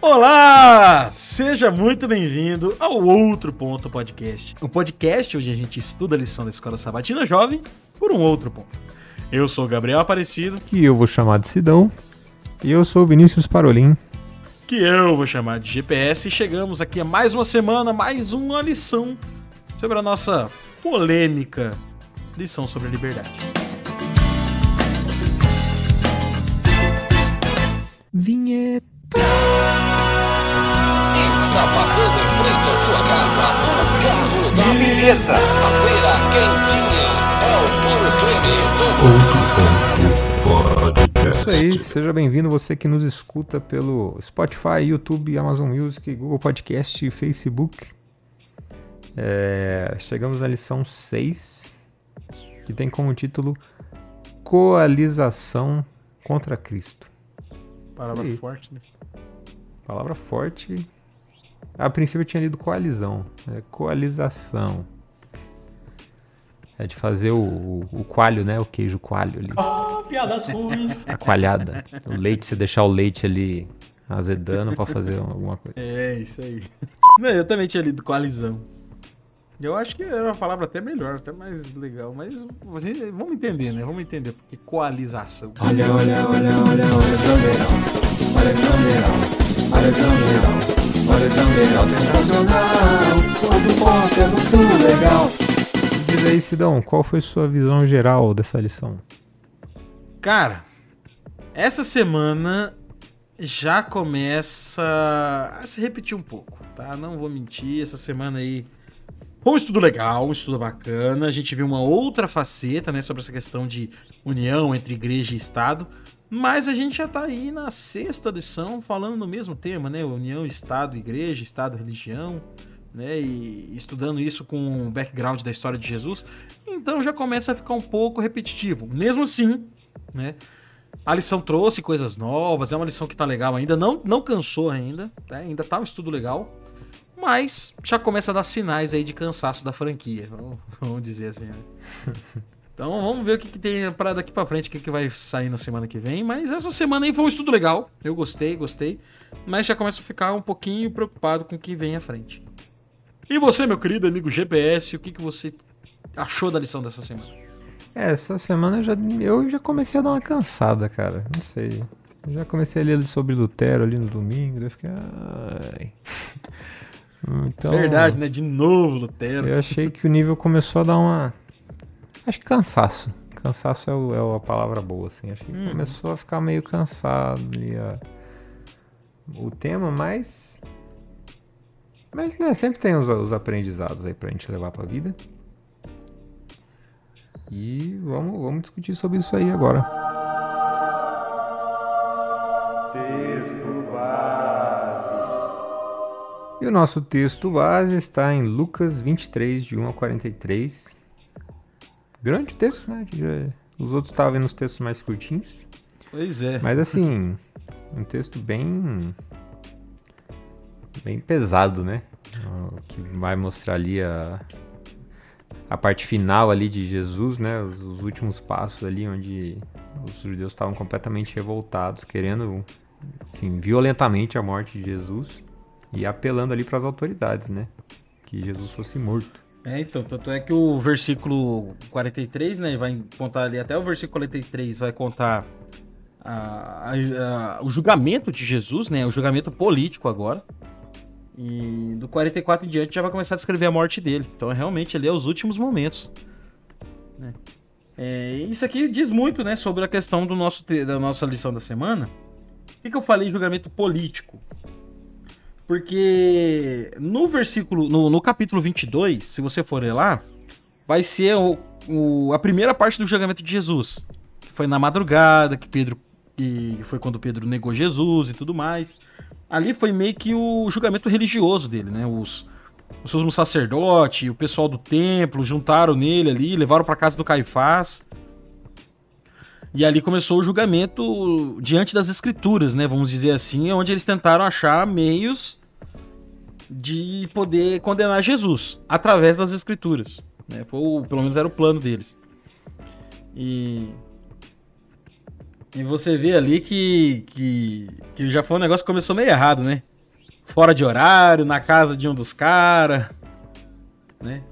Olá! Seja muito bem-vindo ao Outro Ponto Podcast. Um podcast onde a gente estuda a lição da Escola Sabatina Jovem por um outro ponto. Eu sou o Gabriel Aparecido. Que eu vou chamar de Sidão. E eu sou o Vinícius Parolin. Que eu vou chamar de GPS. E chegamos aqui a mais uma semana, mais uma lição sobre a nossa polêmica lição sobre a liberdade. Vinheta. Está passando em frente à sua casa o carro da beleza. A feira quentinha é o puro creme do É isso aí, seja bem-vindo você que nos escuta pelo Spotify, YouTube, Amazon Music, Google Podcast e Facebook. Chegamos na lição 6, que tem como título Coalização contra Cristo. Palavra forte, né? Palavra forte. A princípio eu tinha lido coalizão. Coalização. É de fazer o coalho, né? O queijo coalho ali. Oh, piadas ruins. A coalhada. O leite, você deixar o leite ali azedando pra fazer alguma coisa. É, isso aí. Não, eu também tinha lido coalizão. Eu acho que era uma palavra até melhor, até mais legal. Mas vamos entender, né? Vamos entender. Porque coalização. Olha pro verão. Olha pro verão. Olha pro verão. Olha pro verão. Sensacional. Outro ponto é muito legal. Diz aí, Sidão, qual foi sua visão geral dessa lição? Cara, essa semana já começa a se repetir um pouco, tá? Não vou mentir, essa semana aí foi um estudo legal, um estudo bacana. A gente viu uma outra faceta, né, sobre essa questão de união entre igreja e Estado. Mas a gente já tá aí na 6ª lição falando no mesmo tema, né? União, Estado, Igreja, Estado, Religião, né? E estudando isso com o background da história de Jesus. Então já começa a ficar um pouco repetitivo. Mesmo assim, né? A lição trouxe coisas novas, é uma lição que tá legal ainda. Não cansou ainda, né? Ainda tá um estudo legal. Mas já começa a dar sinais aí de cansaço da franquia, vamos dizer assim, né? Então vamos ver o que tem para daqui pra frente, o que vai sair na semana que vem. Mas essa semana aí foi um estudo legal, eu gostei. Mas já começo a ficar um pouquinho preocupado com o que vem à frente. E você, meu querido amigo GPS, o que você achou da lição dessa semana? Essa semana eu já comecei a dar uma cansada, cara, não sei. Eu já comecei a ler sobre Lutero ali no domingo, daí eu fiquei... Ai... Então, verdade, né? De novo, Lutero. Eu achei que o nível começou a dar uma... Acho que cansaço. Cansaço é a palavra boa, assim. Acho que começou a ficar meio cansado ali o tema, mas né, sempre tem os aprendizados aí pra gente levar pra vida. E vamos discutir sobre isso aí agora. Texto base. E o nosso texto base está em Lucas 23, de 1 a 43. Grande texto, né? Os outros estavam vendo os textos mais curtinhos. Pois é. Mas assim, um texto bem pesado, né? Que vai mostrar ali a parte final ali de Jesus, né? Os últimos passos ali, onde os judeus estavam completamente revoltados, querendo, assim, violentamente a morte de Jesus. E apelando ali para as autoridades, né? Que Jesus fosse morto. Então, tanto é que o versículo 43, né? Vai contar ali, até o versículo 43 vai contar o julgamento de Jesus, né? O julgamento político agora. E do 44 em diante já vai começar a descrever a morte dele. Então, realmente, ali é os últimos momentos, né? Isso aqui diz muito, né? Sobre a questão da nossa lição da semana. Por que eu falei julgamento político? Porque no versículo, no capítulo 22, se você for ler lá, vai ser a primeira parte do julgamento de Jesus. Que foi na madrugada, que foi quando Pedro negou Jesus e tudo mais. Ali foi meio que o julgamento religioso dele, né? Os sumos sacerdotes, o pessoal do templo juntaram nele ali, levaram para casa do Caifás. E ali começou o julgamento diante das escrituras, né? Vamos dizer assim, onde eles tentaram achar meios de poder condenar Jesus através das escrituras, né? Pelo menos era o plano deles. E você vê ali que já foi um negócio que começou meio errado, né? fora de horário, na casa de um dos caras, né?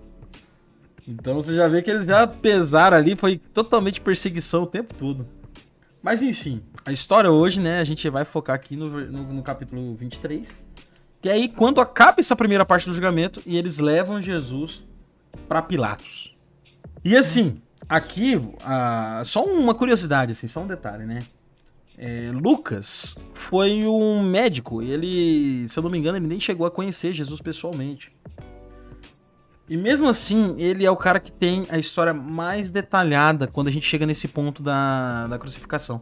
Então você já vê que eles já pesaram ali, foi totalmente perseguição o tempo todo. Mas enfim, a história hoje, né, a gente vai focar aqui no capítulo 23, que é aí quando acaba essa primeira parte do julgamento e eles levam Jesus para Pilatos. E assim, aqui, só uma curiosidade, assim, só um detalhe, né? Lucas foi um médico, e ele, se eu não me engano, ele nem chegou a conhecer Jesus pessoalmente. E mesmo assim, ele é o cara que tem a história mais detalhada quando a gente chega nesse ponto da crucificação.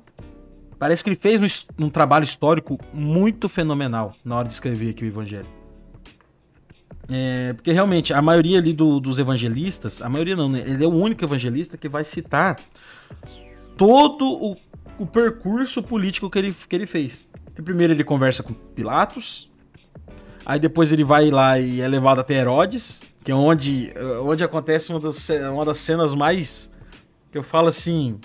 Parece que ele fez um trabalho histórico muito fenomenal na hora de escrever aqui o Evangelho. Porque realmente, a maioria ali dos evangelistas, a maioria não, né? Ele é o único evangelista que vai citar todo o percurso político que ele fez. Que primeiro ele conversa com Pilatos, aí depois ele vai lá e é levado até Herodes, que é onde acontece uma das cenas mais, que eu falo assim,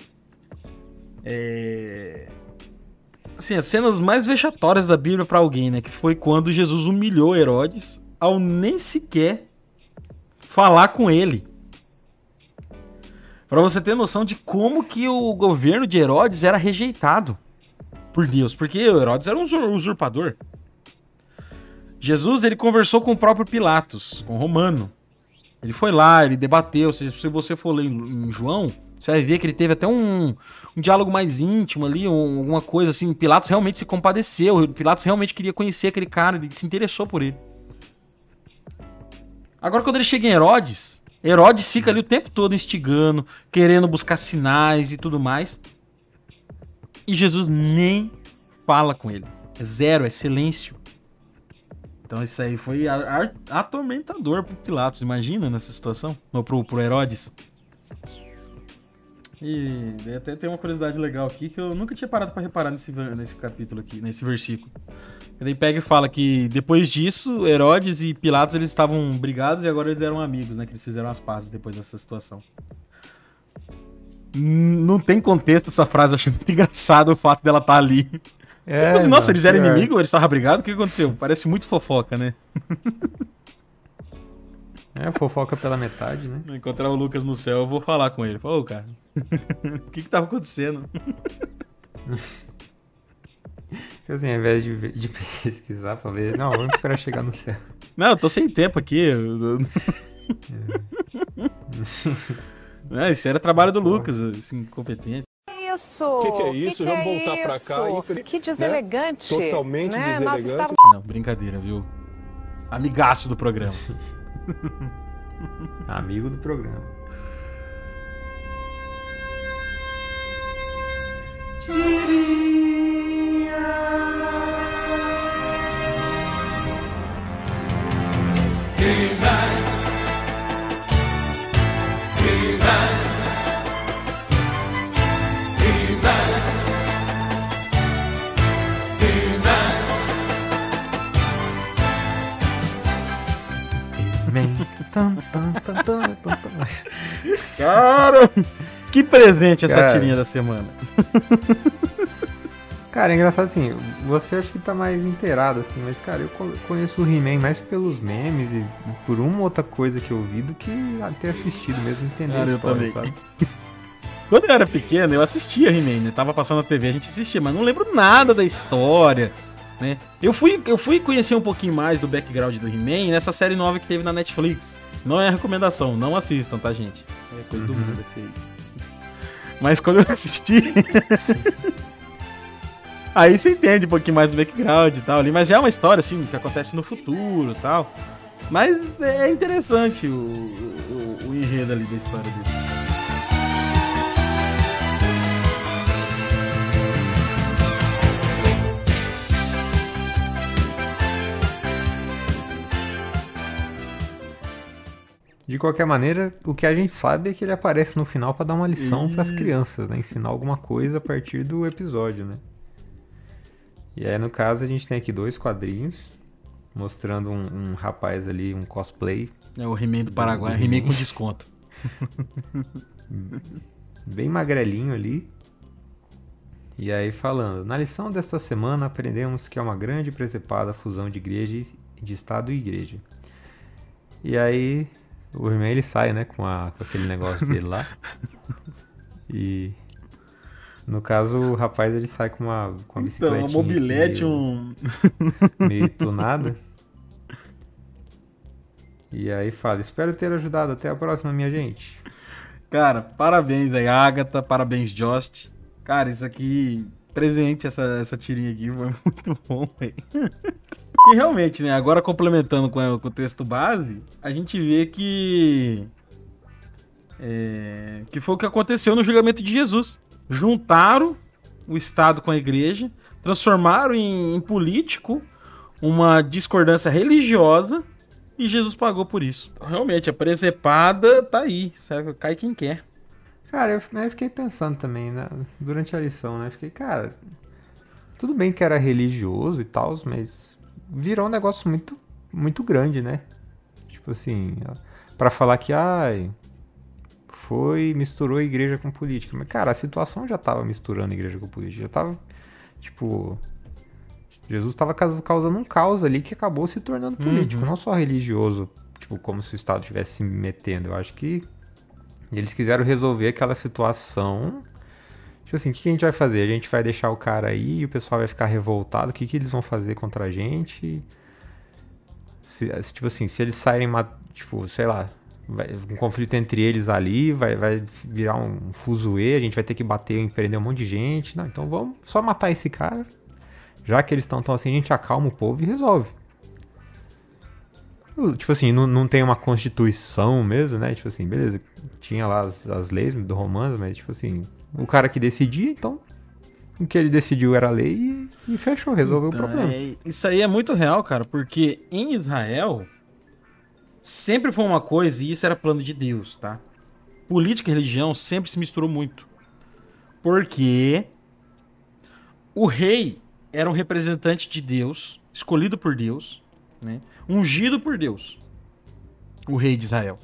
assim, as cenas mais vexatórias da Bíblia para alguém, né? Que foi quando Jesus humilhou Herodes ao nem sequer falar com ele. Para você ter noção de como que o governo de Herodes era rejeitado por Deus, porque Herodes era um usurpador. Jesus, ele conversou com o próprio Pilatos, com o romano. Ele foi lá, ele debateu. Se você for ler em João, você vai ver que ele teve até um diálogo mais íntimo ali, alguma coisa assim. Pilatos realmente se compadeceu, Pilatos realmente queria conhecer aquele cara, ele se interessou por ele. Agora, quando ele chega em Herodes fica ali o tempo todo instigando, querendo buscar sinais e tudo mais. E Jesus nem fala com ele. É zero, é silêncio. Então isso aí foi atormentador pro Pilatos, imagina nessa situação, ou pro Herodes. E até tem uma curiosidade legal aqui que eu nunca tinha parado pra reparar nesse capítulo aqui, nesse versículo. Ele pega e fala que depois disso, Herodes e Pilatos eles estavam brigados e agora eles eram amigos, né? Que eles fizeram as pazes depois dessa situação. Não tem contexto essa frase, eu achei muito engraçado o fato dela estar ali. Assim, nossa, eles eram inimigos, eles estavam brigados, o que aconteceu? Parece muito fofoca, né? Fofoca pela metade, né? Vou encontrar o Lucas no céu, eu vou falar com ele. Ô, cara, o que tava acontecendo? Assim, ao invés de pesquisar pra ver... Não, vamos esperar chegar no céu. Não, eu tô sem tempo aqui. Isso era trabalho do Lucas, esse incompetente. Isso! O que é isso? Vamos voltar pra cá. Que deselegante. Né? Totalmente né? deselegante. Não, brincadeira, viu? Amigaço do programa. Amigo do programa. Cara, que presente essa tirinha da semana. Cara, é engraçado assim, você acha que tá mais inteirado assim, mas cara, eu conheço o He-Man mais pelos memes e por uma outra coisa que eu vi do que ter assistido mesmo, entender a história, eu também. sabe? Quando eu era pequeno, eu assistia He-Man, né? Tava passando na TV, a gente assistia, mas não lembro nada da história, né? Eu fui conhecer um pouquinho mais do background do He-Man nessa série nova que teve na Netflix. Não é recomendação, não assistam, tá, gente? É coisa do mundo aqui. Mas quando eu assisti... Aí você entende um pouquinho mais do background e tal ali, mas já é uma história assim que acontece no futuro e tal. Mas é interessante o enredo ali da história dele. De qualquer maneira, o que a gente sabe é que ele aparece no final pra dar uma lição pras crianças, né? Ensinar alguma coisa a partir do episódio, né? E aí, no caso, a gente tem aqui 2 quadrinhos mostrando um rapaz ali, um cosplay. É o He-Man do Paraguai, He-Man com desconto. Bem magrelinho ali. E aí falando, na lição desta semana aprendemos que é uma grande e presepada fusão de igreja de Estado e igreja. E aí o irmão ele sai, né, com aquele negócio dele lá. E no caso o rapaz ele sai com uma bicicletinha. Então, uma mobilete, meio tunada. E aí fala, espero ter ajudado, até a próxima, minha gente. Cara, parabéns aí, Agatha, parabéns, Jost. Cara, isso aqui, presente essa tirinha aqui, foi muito bom, velho. E realmente, né, agora complementando com o texto base, a gente vê que foi o que aconteceu no julgamento de Jesus. Juntaram o Estado com a igreja, transformaram em político uma discordância religiosa e Jesus pagou por isso. Realmente, a presepada tá aí, sabe? Cai quem quer. Cara, eu fiquei pensando também, né, durante a lição, né? Fiquei, cara, tudo bem que era religioso e tal, mas virou um negócio muito, muito grande, né? Tipo assim, pra falar que, misturou a igreja com política. Mas, cara, a situação já tava misturando a igreja com política. Já tava, tipo, Jesus tava causando um caos ali que acabou se tornando político, não só religioso, tipo, como se o Estado estivesse se metendo. Eu acho que eles quiseram resolver aquela situação. Tipo assim, o que a gente vai fazer? A gente vai deixar o cara aí e o pessoal vai ficar revoltado. O que eles vão fazer contra a gente? Tipo assim, se eles saírem, tipo, sei lá, um conflito entre eles ali, vai virar um fuzuê, a gente vai ter que bater e prender um monte de gente. Não, então vamos só matar esse cara. Já que eles estão tão assim, a gente acalma o povo e resolve. Tipo assim, não tem uma constituição mesmo, né? Tipo assim, beleza, tinha lá as leis do Romano, mas tipo assim, o cara que decidia, então o que ele decidiu era lei e fechou, resolveu o problema. Isso aí é muito real, cara, porque em Israel sempre foi uma coisa, e isso era plano de Deus, tá? Política e religião sempre se misturou muito. Porque o rei era um representante de Deus, escolhido por Deus, né? Ungido por Deus, o rei de Israel.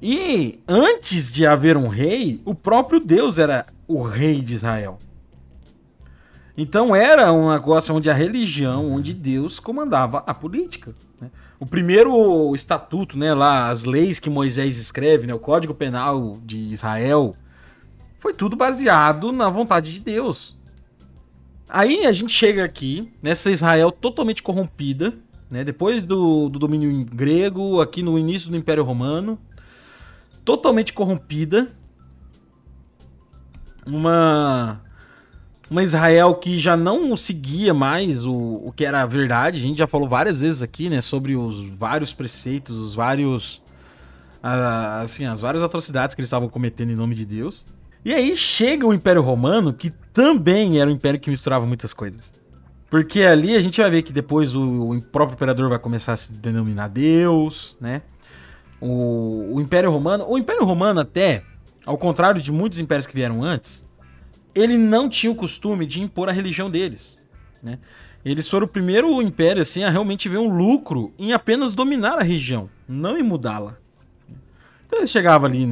E antes de haver um rei, o próprio Deus era o rei de Israel. Então era um negócio onde a religião, onde Deus comandava a política, né? O primeiro estatuto, né, lá, as leis que Moisés escreve, né, o Código Penal de Israel, foi tudo baseado na vontade de Deus. Aí a gente chega aqui, nessa Israel totalmente corrompida, né, depois do domínio grego, aqui no início do Império Romano, totalmente corrompida, uma Israel que já não seguia mais o que era a verdade. A gente já falou várias vezes aqui, né, sobre os vários preceitos, as várias atrocidades que eles estavam cometendo em nome de Deus. E aí chega o Império Romano, que também era um império que misturava muitas coisas. Porque ali a gente vai ver que depois o próprio imperador vai começar a se denominar Deus, né? O Império Romano até, ao contrário de muitos impérios que vieram antes, ele não tinha o costume de impor a religião deles, né? Eles foram o primeiro império assim, a realmente ver um lucro em apenas dominar a região, não em mudá-la. Então eles chegavam ali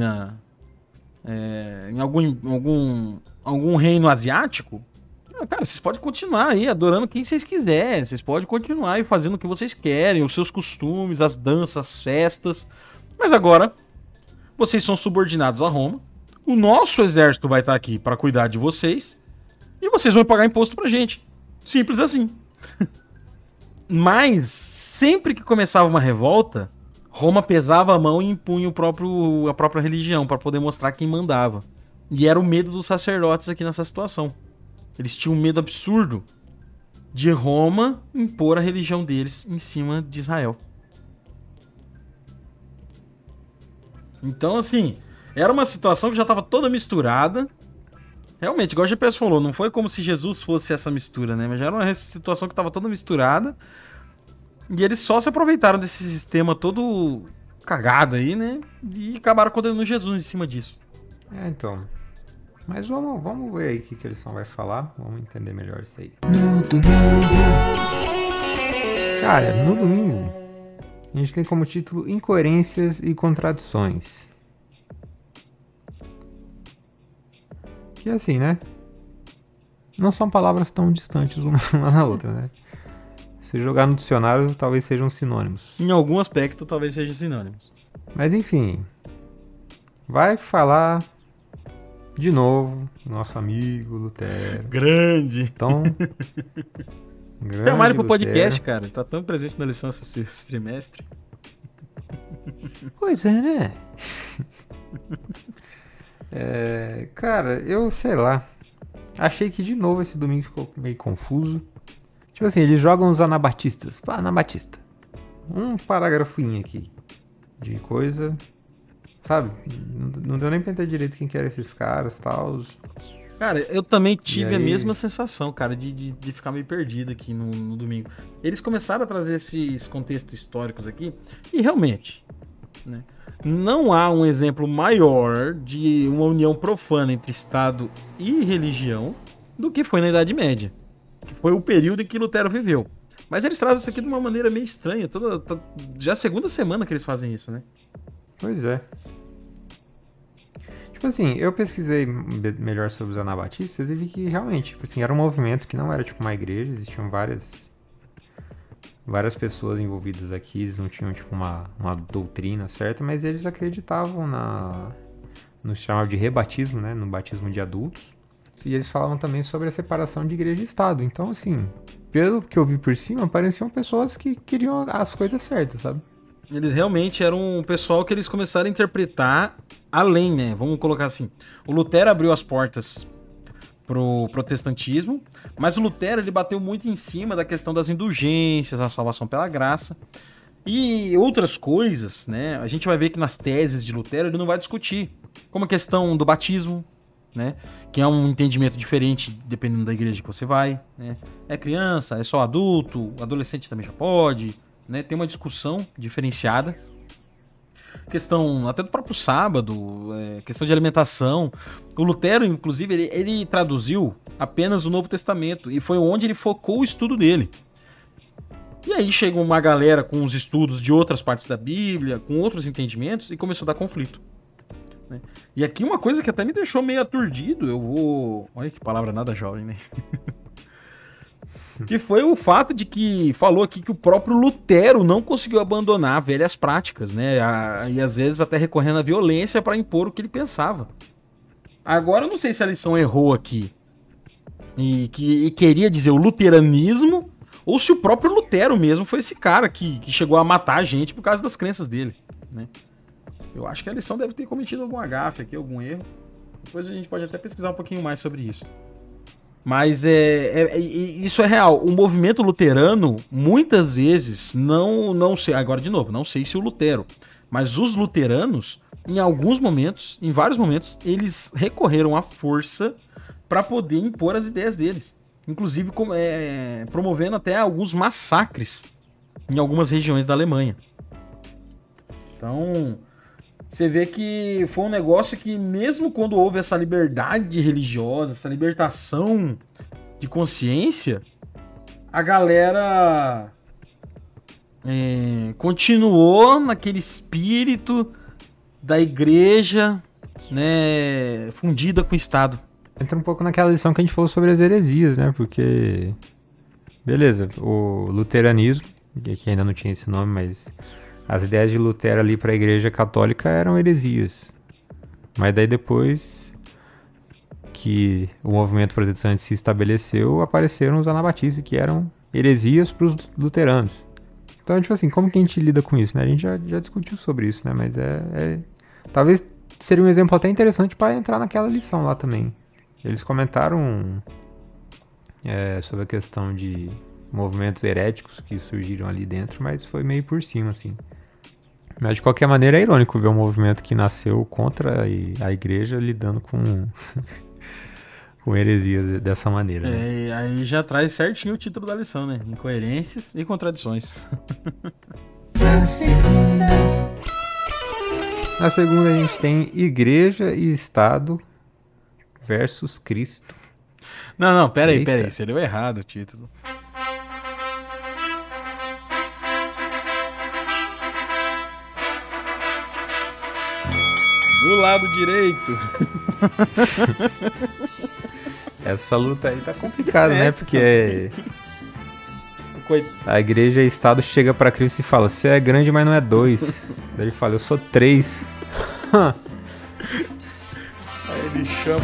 em algum reino asiático. Cara, vocês podem continuar aí adorando quem vocês quiserem. Vocês podem continuar aí fazendo o que vocês querem, os seus costumes, as danças, as festas. Mas agora, vocês são subordinados a Roma. O nosso exército vai estar aqui para cuidar de vocês. E vocês vão pagar imposto pra gente. Simples assim. Mas, sempre que começava uma revolta, Roma pesava a mão e impunha a própria religião para poder mostrar quem mandava. E era o medo dos sacerdotes aqui nessa situação. Eles tinham um medo absurdo de Roma impor a religião deles em cima de Israel. Então, assim, era uma situação que já estava toda misturada. Realmente, igual o GPS falou, não foi como se Jesus fosse essa mistura, né? Mas já era uma situação que estava toda misturada. E eles só se aproveitaram desse sistema todo cagado aí, né? E acabaram condenando Jesus em cima disso. Então. Mas vamos ver aí o que a lição vai falar. Vamos entender melhor isso aí. No domingo. Cara, no domingo, a gente tem como título Incoerências e Contradições. Que é assim, né? não são palavras tão distantes uma da outra, né? Se jogar no dicionário, talvez sejam sinônimos. Em algum aspecto, talvez sejam sinônimos. Mas enfim, vai falar de novo nosso amigo Lutero. Grande! Então, Chamaram ele pro Lutero. podcast, cara. Ele tá tão presente na lição esse trimestre. Pois é, né? Cara, eu sei lá. Achei que de novo esse domingo ficou meio confuso. Tipo assim, eles jogam os anabatistas. Pá, anabatista. Um parágrafoinho aqui de coisa. Sabe? Não deu nem pra entender direito quem que eram esses caras e tal. Cara, eu também tive E a aí? mesma sensação, cara, de ficar meio perdido aqui no domingo. Eles começaram a trazer esses contextos históricos aqui, e realmente, né, não há um exemplo maior de uma união profana entre Estado e religião do que foi na Idade Média, que foi o período em que Lutero viveu. Mas eles trazem isso aqui de uma maneira meio estranha. Já é a segunda semana que eles fazem isso, né? Pois é. Tipo assim, eu pesquisei melhor sobre os anabatistas e vi que realmente, tipo assim, era um movimento que não era tipo uma igreja, existiam várias pessoas envolvidas aqui, eles não tinham tipo uma doutrina certa, mas eles acreditavam no chamado de rebatismo, né, no batismo de adultos, e eles falavam também sobre a separação de igreja e Estado. Então, assim, pelo que eu vi por cima, pareciam pessoas que queriam as coisas certas, sabe? Eles realmente eram um pessoal que eles começaram a interpretar além, né? Vamos colocar assim. O Lutero abriu as portas pro protestantismo, mas o Lutero ele bateu muito em cima da questão das indulgências, a salvação pela graça e outras coisas, né? A gente vai ver que nas teses de Lutero ele não vai discutir, como a questão do batismo, né? Que é um entendimento diferente dependendo da igreja que você vai, né? É criança, é só adulto, adolescente também já pode, né? Tem uma discussão diferenciada. Questão até do próprio sábado, questão de alimentação. O Lutero, inclusive, ele traduziu apenas o Novo Testamento e foi onde ele focou o estudo dele. E aí chegou uma galera com os estudos de outras partes da Bíblia, com outros entendimentos, e começou a dar conflito, né? E aqui uma coisa que até me deixou meio aturdido, olha que palavra nada jovem, né? Que foi o fato de que falou aqui que o próprio Lutero não conseguiu abandonar velhas práticas, né? E às vezes até recorrendo à violência para impor o que ele pensava. Agora eu não sei se a lição errou aqui e queria dizer o luteranismo, ou se o próprio Lutero mesmo foi esse cara que chegou a matar a gente por causa das crenças dele, né? Eu acho que a lição deve ter cometido algum agafe aqui, algum erro. Depois a gente pode até pesquisar um pouquinho mais sobre isso. Mas isso é real. O movimento luterano, muitas vezes, não sei, agora de novo, não sei se o Lutero, mas os luteranos, em alguns momentos, em vários momentos, eles recorreram à força para poder impor as ideias deles. Inclusive promovendo até alguns massacres em algumas regiões da Alemanha. Então, você vê que foi um negócio que, mesmo quando houve essa liberdade religiosa, essa libertação de consciência, a galera continuou naquele espírito da igreja, né, fundida com o Estado. Entra um pouco naquela lição que a gente falou sobre as heresias, né? Porque, beleza, o luteranismo, que ainda não tinha esse nome, mas as ideias de Lutero ali para a igreja católica eram heresias. Mas daí depois que o movimento protestante se estabeleceu, apareceram os anabatistas, que eram heresias para os luteranos. Então, tipo assim, como que a gente lida com isso, né? A gente já discutiu sobre isso, né? Mas talvez seria um exemplo até interessante para entrar naquela lição lá também. Eles comentaram sobre a questão de movimentos heréticos que surgiram ali dentro, mas foi meio por cima, assim. Mas de qualquer maneira é irônico ver um movimento que nasceu contra a igreja lidando com heresias dessa maneira. Né? Aí já traz certinho o título da lição, né? Incoerências e contradições. Na segunda a gente tem Igreja e Estado versus Cristo. Não, peraí, você leu errado o título. Do lado direito. Essa luta aí tá complicada, né? Porque a igreja e Estado chega pra Cristo e fala: você é grande, mas não é 2. Daí ele fala: eu sou 3. Aí ele chama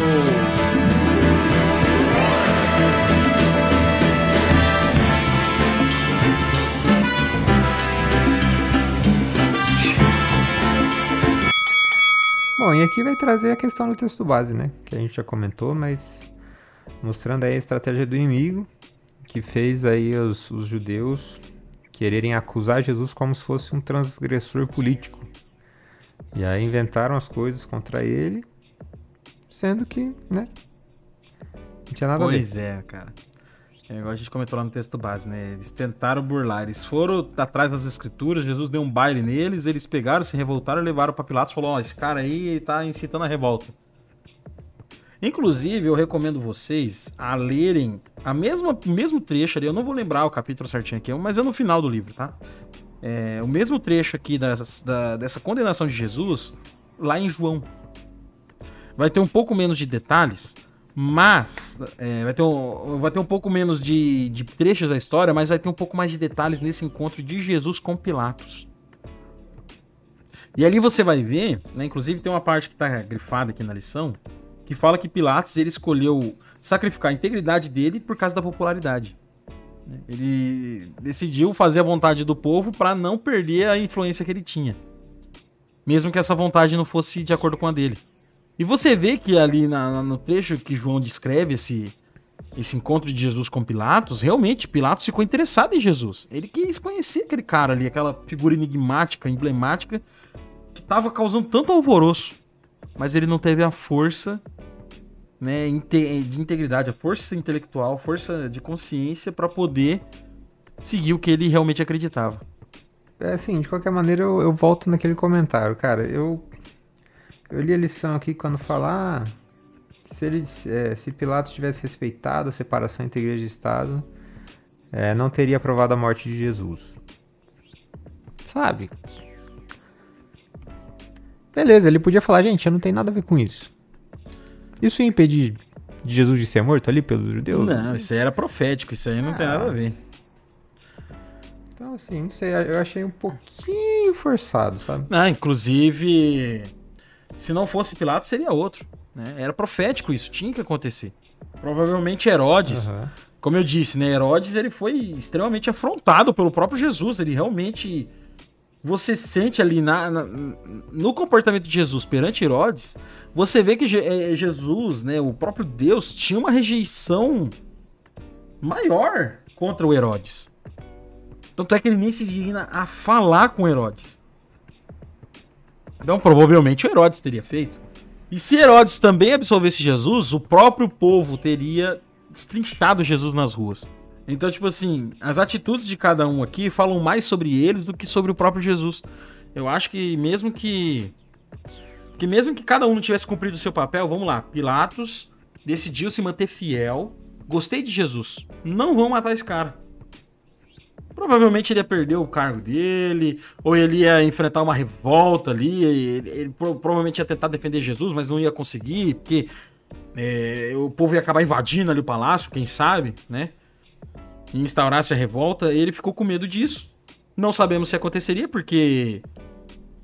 Bom, e aqui vai trazer a questão do texto base, né? Que a gente já comentou, mas mostrando aí a estratégia do inimigo, que fez aí os judeus quererem acusar Jesus como se fosse um transgressor político. E aí inventaram as coisas contra ele, sendo que, né, não tinha nada a ver. Pois é, cara. É igual a gente comentou lá no texto base, né? Eles tentaram burlar, eles foram atrás das escrituras, Jesus deu um baile neles, eles pegaram, se revoltaram, levaram pra Pilatos e falou: ó, esse cara aí tá incitando a revolta. Inclusive, eu recomendo vocês a lerem o mesmo trecho ali, eu não vou lembrar o capítulo certinho aqui, mas é no final do livro, tá? O mesmo trecho aqui dessa condenação de Jesus, lá em João. Vai ter um pouco menos de detalhes, mas vai ter um pouco menos de trechos da história, mas vai ter um pouco mais de detalhes nesse encontro de Jesus com Pilatos. E ali você vai ver, né, inclusive tem uma parte que está grifada aqui na lição, que fala que Pilatos ele escolheu sacrificar a integridade dele por causa da popularidade. Ele decidiu fazer a vontade do povo para não perder a influência que ele tinha, mesmo que essa vontade não fosse de acordo com a dele. E você vê que ali no trecho que João descreve esse encontro de Jesus com Pilatos, realmente Pilatos ficou interessado em Jesus. Ele quis conhecer aquele cara ali, aquela figura enigmática, emblemática, que estava causando tanto alvoroço. Mas ele não teve a força, né, de integridade, a força intelectual, a força de consciência para poder seguir o que ele realmente acreditava. É assim, de qualquer maneira eu volto naquele comentário, cara. Eu li a lição aqui quando fala, se Pilatos tivesse respeitado a separação entre igreja e Estado, não teria aprovado a morte de Jesus. Sabe? Beleza, ele podia falar: gente, eu não tenho nada a ver com isso. Isso ia impedir de Jesus de ser morto ali pelos judeus? Não, isso aí era profético, isso aí não tem nada a ver. Então, assim, não sei, eu achei um pouquinho forçado, sabe? Não, inclusive, se não fosse Pilatos, seria outro, né? Era profético isso, tinha que acontecer. Provavelmente Herodes, como eu disse, né? Herodes ele foi extremamente afrontado pelo próprio Jesus, ele realmente... Você sente ali no comportamento de Jesus perante Herodes, você vê que Jesus, né, o próprio Deus, tinha uma rejeição maior contra o Herodes. Tanto é que ele nem se digna a falar com Herodes. Então, provavelmente, o Herodes teria feito. E se Herodes também absolvesse Jesus, o próprio povo teria destrinchado Jesus nas ruas. Então, tipo assim, as atitudes de cada um aqui falam mais sobre eles do que sobre o próprio Jesus. Eu acho que mesmo que cada um não tivesse cumprido o seu papel, vamos lá, Pilatos decidiu se manter fiel. Gostei de Jesus, não vão matar esse cara. Provavelmente ele ia perder o cargo dele, ou ele ia enfrentar uma revolta ali, ele provavelmente ia tentar defender Jesus, mas não ia conseguir, porque o povo ia acabar invadindo ali o palácio, quem sabe, né? E instaurasse a revolta, ele ficou com medo disso. Não sabemos se aconteceria, porque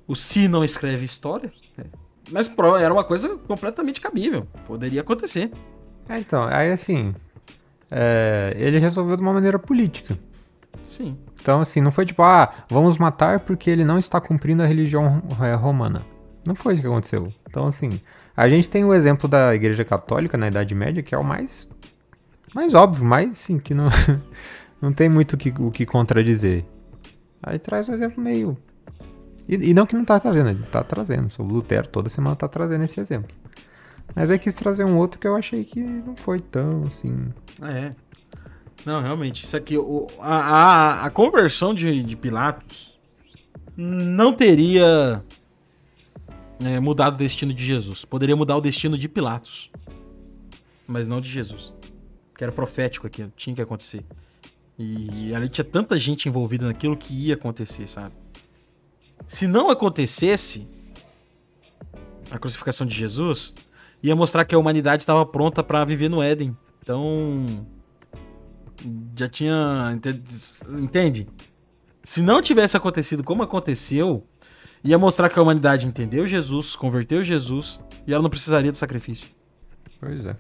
o Si não escreve história, né? Mas era uma coisa completamente cabível, poderia acontecer. Então, aí assim, ele resolveu de uma maneira política. Sim. Então, assim, não foi tipo, vamos matar porque ele não está cumprindo a religião romana. Não foi isso que aconteceu. Então, assim, a gente tem o exemplo da Igreja Católica na Idade Média, que é o mais óbvio, mas, sim, que não tem muito o que contradizer. Aí traz um exemplo meio... E não que não tá trazendo, ele tá trazendo. O Lutero toda semana tá trazendo esse exemplo. Mas eu quis trazer um outro que eu achei que não foi tão, assim... Não, realmente, isso aqui, a conversão de Pilatos não teria mudado o destino de Jesus. Poderia mudar o destino de Pilatos, mas não de Jesus. Que era profético aqui, tinha que acontecer. E ali tinha tanta gente envolvida naquilo que ia acontecer, sabe? Se não acontecesse a crucificação de Jesus, ia mostrar que a humanidade estava pronta para viver no Éden, Então, já tinha... Entende? Se não tivesse acontecido como aconteceu, ia mostrar que a humanidade entendeu Jesus, converteu Jesus, e ela não precisaria do sacrifício. Pois é.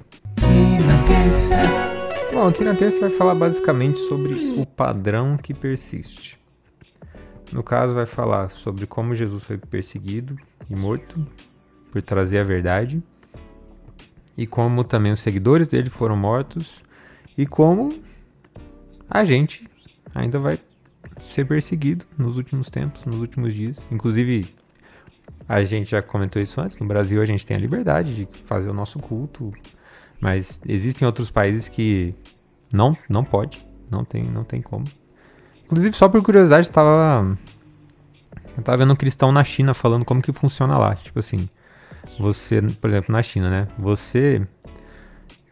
Bom, aqui na terça vai falar basicamente sobre o padrão que persiste. No caso, vai falar sobre como Jesus foi perseguido e morto por trazer a verdade, e como também os seguidores dele foram mortos, e como a gente ainda vai ser perseguido nos últimos tempos, nos últimos dias. Inclusive, a gente já comentou isso antes, no Brasil a gente tem a liberdade de fazer o nosso culto, mas existem outros países que não pode, não tem como. Inclusive, só por curiosidade, eu tava vendo um cristão na China falando como que funciona lá. Tipo assim, você, por exemplo, na China, né? Você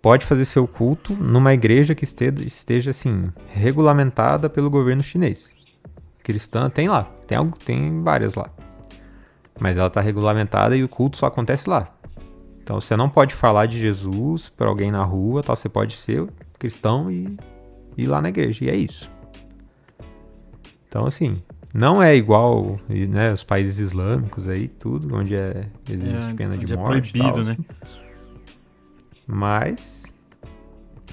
pode fazer seu culto numa igreja que esteja assim, regulamentada pelo governo chinês. Cristã tem lá, tem várias lá. Mas ela tá regulamentada e o culto só acontece lá. Então você não pode falar de Jesus pra alguém na rua, tal. Você pode ser cristão e ir lá na igreja, e é isso. Então assim, não é igual, né, os países islâmicos aí, tudo, onde existe pena de morte. É proibido, né? Mas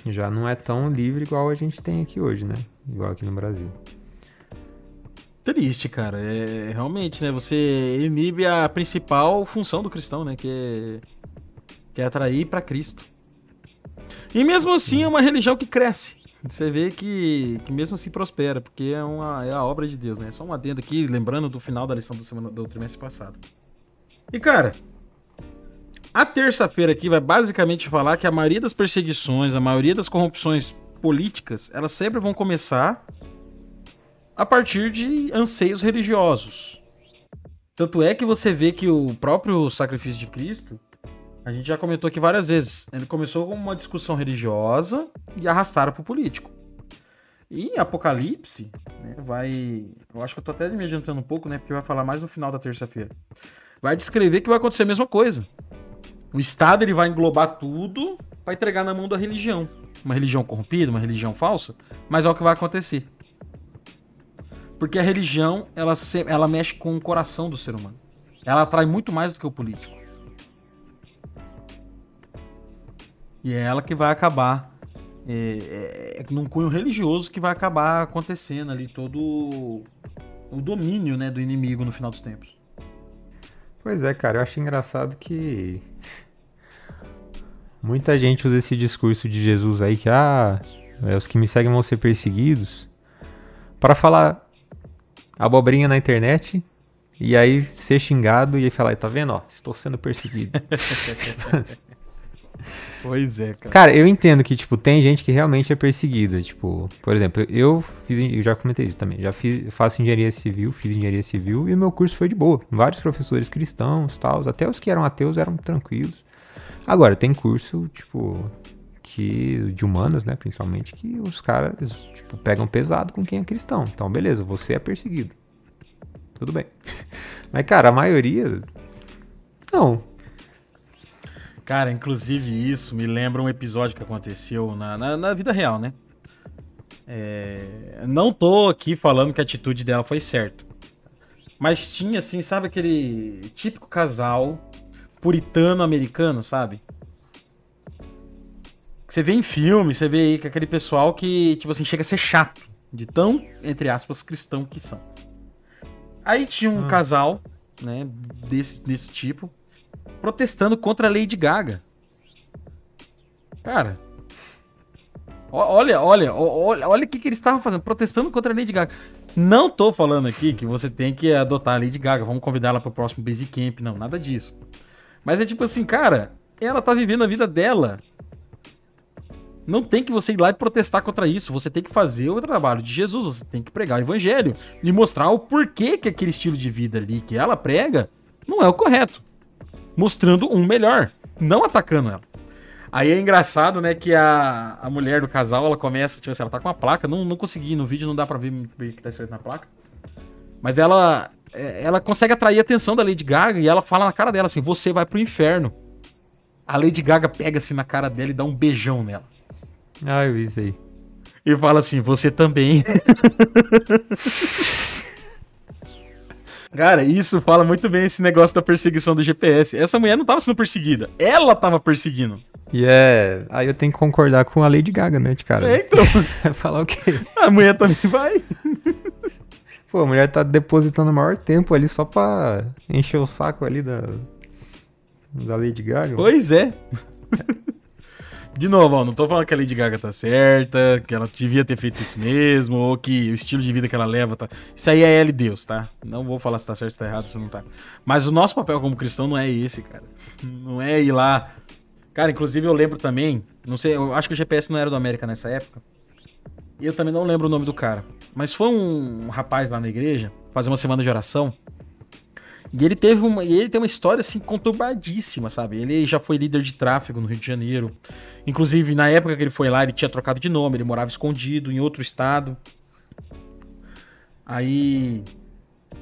já não é tão livre igual a gente tem aqui hoje, né? Igual aqui no Brasil. Triste, cara. Realmente, né? Você inibe a principal função do cristão, né? Que é atrair pra Cristo. E mesmo assim é uma religião que cresce. Você vê que mesmo assim prospera, porque é a obra de Deus, né? Só um adendo aqui, lembrando do final da lição do trimestre passado. E, cara, a terça-feira aqui vai basicamente falar que a maioria das perseguições, a maioria das corrupções políticas, elas sempre vão começar a partir de anseios religiosos. Tanto é que você vê que o próprio sacrifício de Cristo, a gente já comentou aqui várias vezes, ele começou com uma discussão religiosa e arrastaram pro político. E Apocalipse, né, eu acho que eu tô até me adiantando um pouco, né, porque vai falar mais no final da terça-feira. Vai descrever que vai acontecer a mesma coisa. O Estado ele vai englobar tudo para entregar na mão da religião. Uma religião corrompida, uma religião falsa, mas é o que vai acontecer. Porque a religião, ela mexe com o coração do ser humano. Ela atrai muito mais do que o político. E é ela que vai acabar, num cunho religioso, que vai acabar acontecendo ali todo o domínio, né, do inimigo no final dos tempos. Pois é, cara, eu acho engraçado que muita gente usa esse discurso de Jesus aí que, os que me seguem vão ser perseguidos, para falar abobrinha na internet e aí ser xingado e aí falar, tá vendo, ó, estou sendo perseguido. Pois é, cara. Cara, eu entendo que, tipo, tem gente que realmente é perseguida, tipo, por exemplo, eu já comentei isso também, faço engenharia civil, fiz engenharia civil e o meu curso foi de boa, vários professores cristãos, tal, até os que eram ateus eram tranquilos. Agora, tem curso, tipo, de humanas, né, principalmente, que os caras, tipo, pegam pesado com quem é cristão. Então, beleza, você é perseguido. Tudo bem. Mas, cara, a maioria... Não. Cara, inclusive isso me lembra um episódio que aconteceu na vida real, né? Não tô aqui falando que a atitude dela foi certa. Mas tinha, assim, sabe aquele típico casal puritano-americano, sabe? Você vê em filme, você vê aí que aquele pessoal que, tipo assim, chega a ser chato. De tão, entre aspas, cristão que são. Aí tinha um casal, né, desse tipo, protestando contra a Lady Gaga. Cara, olha o que eles estavam fazendo, protestando contra a Lady Gaga. Não tô falando aqui que você tem que adotar a Lady Gaga, vamos convidar ela pro próximo Basic Camp, não, nada disso. Mas é tipo assim, cara, ela tá vivendo a vida dela. Não tem que você ir lá e protestar contra isso. Você tem que fazer o trabalho de Jesus. Você tem que pregar o evangelho e mostrar o porquê que aquele estilo de vida ali que ela prega não é o correto. Mostrando um melhor, não atacando ela. Aí é engraçado, né, que a mulher do casal, ela começa, tipo assim, ela tá com uma placa, não consegui, no vídeo não dá pra ver o que tá escrito na placa. Mas ela consegue atrair a atenção da Lady Gaga e ela fala na cara dela assim, você vai pro inferno. A Lady Gaga pega assim na cara dela e dá um beijão nela. Ah, eu vi isso aí. E fala assim, você também. Cara, isso fala muito bem esse negócio da perseguição do GPS. Essa mulher não tava sendo perseguida, ela tava perseguindo. E aí eu tenho que concordar com a Lady Gaga, né, cara? Então. Vai falar o quê? A mulher também vai. Pô, a mulher tá depositando o maior tempo ali só pra encher o saco ali da Lady Gaga. Pois é. De novo, ó, não tô falando que a Lady Gaga tá certa, que ela devia ter feito isso mesmo, ou que o estilo de vida que ela leva tá... Isso aí é ela e Deus, tá? Não vou falar se tá certo, se tá errado, se não tá. Mas o nosso papel como cristão não é esse, cara. Não é ir lá... Cara, inclusive eu lembro também, não sei, eu acho que o GPS não era do América nessa época, e eu também não lembro o nome do cara, mas foi um rapaz lá na igreja, fazer uma semana de oração, e ele tem uma história assim conturbadíssima, sabe? Ele já foi líder de tráfego no Rio de Janeiro. Inclusive, na época que ele foi lá, ele tinha trocado de nome, ele morava escondido em outro estado. Aí,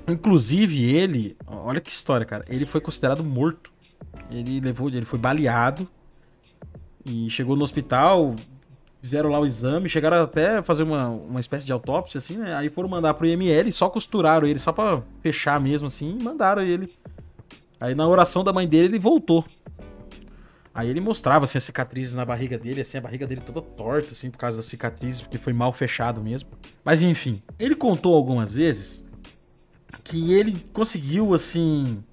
inclusive ele, olha que história, cara, ele foi considerado morto. Ele foi baleado e chegou no hospital, fizeram lá o exame, chegaram até a fazer uma espécie de autópsia, assim, né? Aí foram mandar pro IML, só costuraram ele, só pra fechar mesmo, assim, e mandaram ele. Aí na oração da mãe dele, ele voltou. Aí ele mostrava, assim, as cicatrizes na barriga dele, assim, a barriga dele toda torta, assim, por causa das cicatrizes, porque foi mal fechado mesmo. Mas enfim, ele contou algumas vezes que ele conseguiu, assim...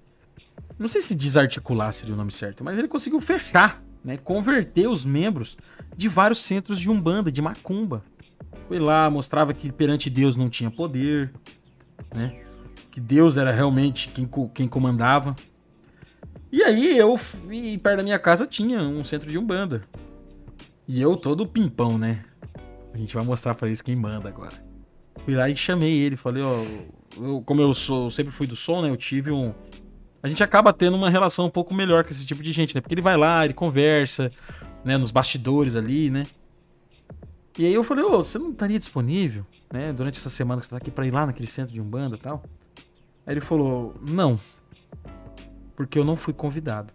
Não sei se desarticular seria o nome certo, mas ele conseguiu fechar, né, converter os membros de vários centros de Umbanda, de Macumba. Foi lá, mostrava que perante Deus não tinha poder, né, que Deus era realmente quem comandava. E aí perto da minha casa tinha um centro de Umbanda. E eu todo pimpão, né? A gente vai mostrar pra eles quem manda agora. Fui lá e chamei ele, falei, ó, como eu sempre fui do som, né, eu tive a gente acaba tendo uma relação um pouco melhor com esse tipo de gente, né? Porque ele vai lá, ele conversa, né? Nos bastidores ali, né? E aí eu falei, você não estaria disponível, né? Durante essa semana que você tá aqui pra ir lá naquele centro de Umbanda e tal? Aí ele falou, não. Porque eu não fui convidado.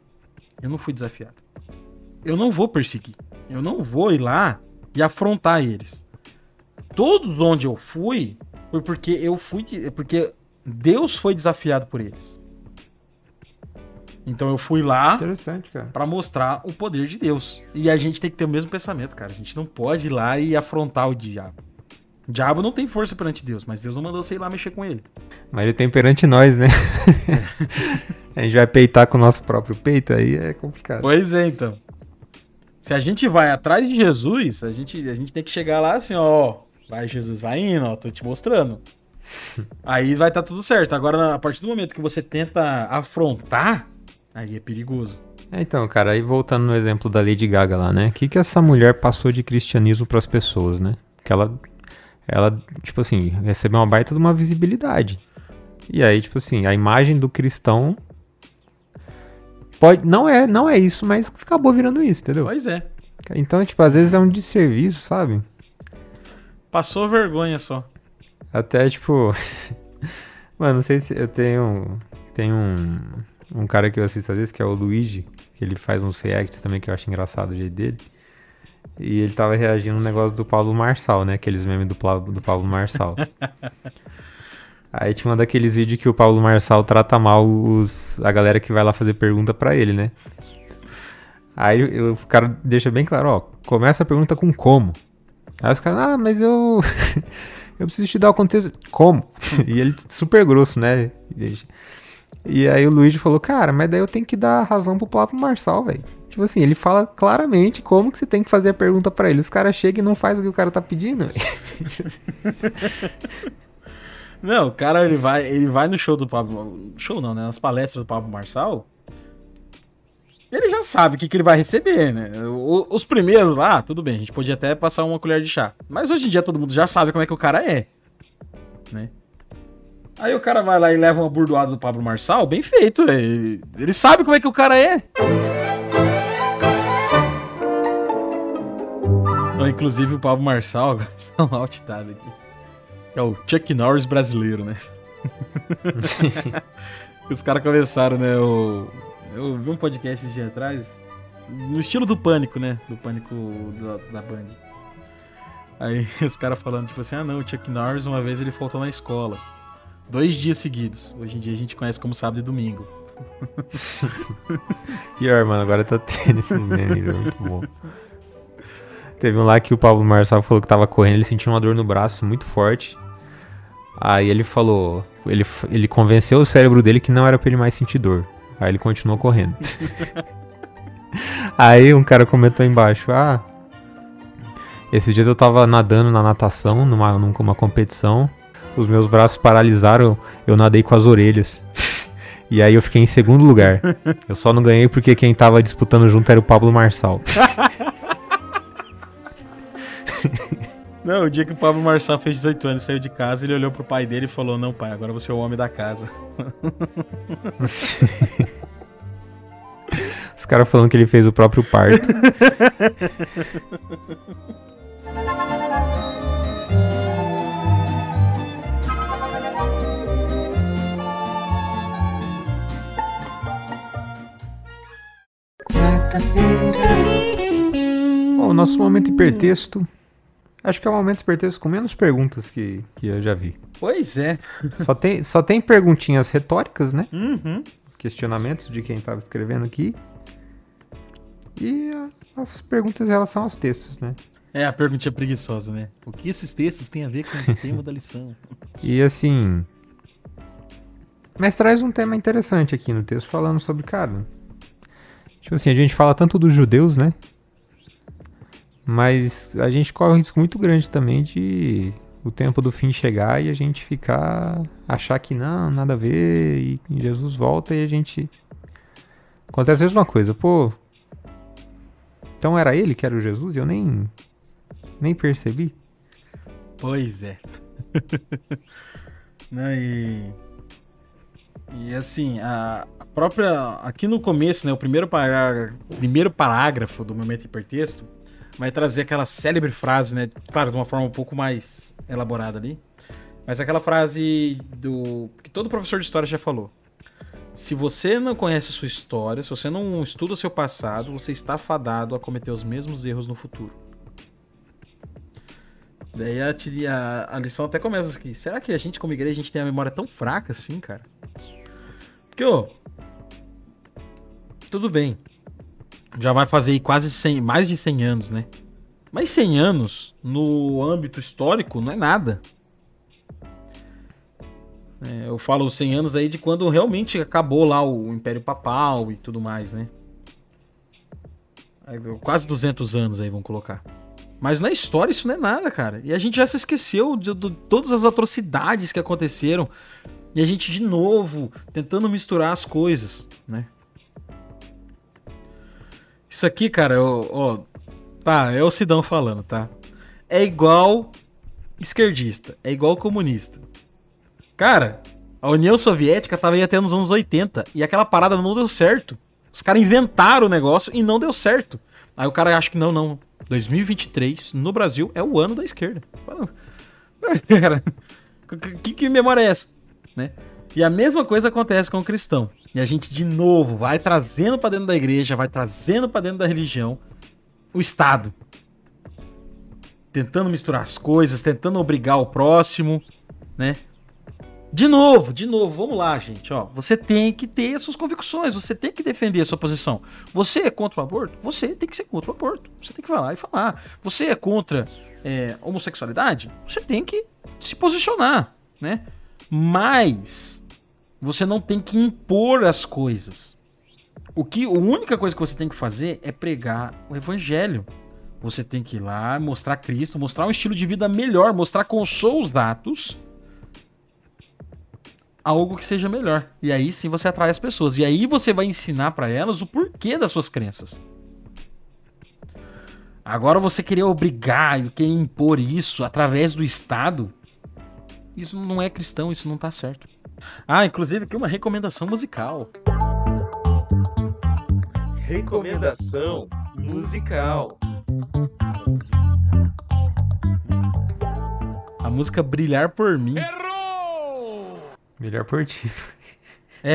Eu não fui desafiado. Eu não vou perseguir. Eu não vou ir lá e afrontar eles. Todos onde eu fui, foi porque porque Deus foi desafiado por eles. Então eu fui lá pra mostrar o poder de Deus. E a gente tem que ter o mesmo pensamento, cara. A gente não pode ir lá e afrontar o diabo. O diabo não tem força perante Deus, mas Deus não mandou você ir lá mexer com ele. Mas ele tem perante nós, né? A gente vai peitar com o nosso próprio peito, aí é complicado. Pois é, então. Se a gente vai atrás de Jesus, a gente tem que chegar lá assim, ó. Vai, Jesus, vai indo, ó. Tô te mostrando. Aí vai estar tudo certo. Agora, a partir do momento que você tenta afrontar, aí é perigoso. Então, cara, aí voltando no exemplo da Lady Gaga lá, né? O que essa mulher passou de cristianismo pras pessoas, né? Que ela, tipo assim, recebeu uma baita de uma visibilidade. E aí, tipo assim, a imagem do cristão não é isso, mas acabou virando isso, entendeu? Pois é. Então, tipo, às vezes é um desserviço, sabe? Passou vergonha só. Até, tipo... Mano, não sei se eu tenho um cara que eu assisto às vezes, que é o Luigi, que ele faz uns reacts também, que eu acho engraçado o jeito dele. E ele tava reagindo no negócio do Pablo Marçal, né? Aqueles memes do Pablo Marçal. Aí tinha um daqueles vídeos que o Pablo Marçal trata mal a galera que vai lá fazer pergunta pra ele, né? Aí o cara deixa bem claro, ó, começa a pergunta com como. Aí os caras, mas eu preciso te dar o contexto. Como? E ele super grosso, né? E aí o Luigi falou, cara, mas daí eu tenho que dar razão pro Pablo Marçal, velho. Tipo assim, ele fala claramente como que você tem que fazer a pergunta pra ele. Os caras chegam e não fazem o que o cara tá pedindo, velho. Não, o cara, ele vai no show do Pablo... Show não, né? Nas palestras do Pablo Marçal. Ele já sabe o que ele vai receber, né? Os primeiros lá, tudo bem, a gente podia até passar uma colher de chá. Mas hoje em dia todo mundo já sabe como é que o cara é, né? Aí o cara vai lá e leva uma burdoada do Pablo Marçal, bem feito, velho. Ele sabe como é que o cara é. Inclusive o Pablo Marçal, agora está mal titado aqui. É o Chuck Norris brasileiro, né? Os caras começaram, né? Eu vi um podcast esse dia atrás, no estilo do Pânico, né? Do Pânico da Band. Aí os caras falando, tipo assim, não, o Chuck Norris uma vez ele faltou na escola. 2 dias seguidos. Hoje em dia a gente conhece como sábado e domingo. Pior, mano, agora tá tendo esses memes, é muito bom. Teve um lá que o Pablo Marçal falou que tava correndo, ele sentiu uma dor no braço muito forte. Aí ele falou, ele convenceu o cérebro dele que não era pra ele mais sentir dor. Aí ele continuou correndo. Aí um cara comentou embaixo, esses dias eu tava nadando na natação, numa competição, os meus braços paralisaram, eu nadei com as orelhas. E aí eu fiquei em segundo lugar. Eu só não ganhei porque quem tava disputando junto era o Pablo Marçal. Não, o dia que o Pablo Marçal fez 18 anos, saiu de casa, ele olhou pro pai dele e falou, não pai, agora você é o homem da casa. Os caras falando que ele fez o próprio parto. Bom, o nosso momento hipertexto. Acho que é o momento hipertexto com menos perguntas que eu já vi. Pois é. Só tem perguntinhas retóricas, né? Uhum. Questionamentos de quem estava escrevendo aqui. E as perguntas em relação aos textos, né? É, a perguntinha preguiçosa, né? O que esses textos têm a ver com o tema da lição? E assim... Mas traz um tema interessante aqui no texto, falando sobre, cara... Tipo assim, a gente fala tanto dos judeus, né? Mas a gente corre um risco muito grande também de o tempo do fim chegar e a gente achar que não, nada a ver, e Jesus volta e a gente... Acontece a mesma coisa, pô... Então era ele que era o Jesus e eu nem percebi? Pois é. Não, e assim, a própria... Aqui no começo, né, o primeiro parágrafo do momento hipertexto vai trazer aquela célebre frase, né? Claro, de uma forma um pouco mais elaborada ali. Mas aquela frase que todo professor de história já falou. Se você não conhece a sua história, se você não estuda o seu passado, você está fadado a cometer os mesmos erros no futuro. Daí a lição até começa aqui. Será que a gente, como igreja, a gente tem a memória tão fraca assim, cara? Porque, tudo bem. Já vai fazer aí mais de 100 anos, né? Mas 100 anos, no âmbito histórico, não é nada. Eu falo 100 anos aí de quando realmente acabou lá o Império Papal e tudo mais, né? Quase 200 anos aí, vamos colocar. Mas na história isso não é nada, cara. E a gente já se esqueceu de todas as atrocidades que aconteceram. E a gente, de novo, tentando misturar as coisas, né? Isso aqui, cara, tá, é o Sidão falando, tá? É igual esquerdista, é igual comunista. Cara, a União Soviética tava aí até nos anos 80 e aquela parada não deu certo. Os caras inventaram o negócio e não deu certo. Aí o cara acha que não. 2023, no Brasil, é o ano da esquerda. Cara, que memória é essa? Né? E a mesma coisa acontece com o cristão. E a gente, de novo, vai trazendo pra dentro da igreja, vai trazendo pra dentro da religião o Estado. Tentando misturar as coisas, tentando obrigar o próximo, né? De novo, vamos lá, gente. Você tem que ter as suas convicções, você tem que defender a sua posição. Você é contra o aborto? Você tem que ser contra o aborto. Você tem que falar e falar. Você é contra homossexualidade? Você tem que se posicionar, né? Mas você não tem que impor as coisas. A única coisa que você tem que fazer é pregar o evangelho. Você tem que ir lá, mostrar Cristo, mostrar um estilo de vida melhor, mostrar com os seus atos algo que seja melhor. E aí sim você atrai as pessoas. E aí você vai ensinar pra elas o porquê das suas crenças. Agora você querer obrigar e querer impor isso através do Estado, isso não é cristão, isso não tá certo. Inclusive aqui uma recomendação musical. Recomendação musical. A música Brilhar por Mim. Brilhar por ti.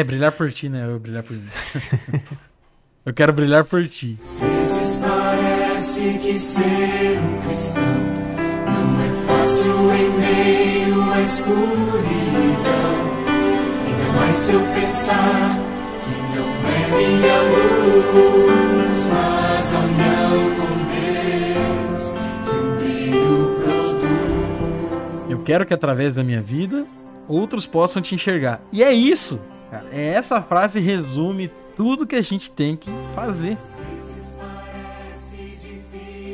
Brilhar por ti, né? Eu brilhar por mim. Eu quero brilhar por ti. Às vezes parece que ser um cristão Não é fácil em meio à escuridão. Ainda mais se eu pensar que não é minha luz, mas a união com Deus que o brilho produz. Eu quero que através da minha vida outros possam te enxergar. E é isso, cara. Essa frase resume tudo que a gente tem que fazer.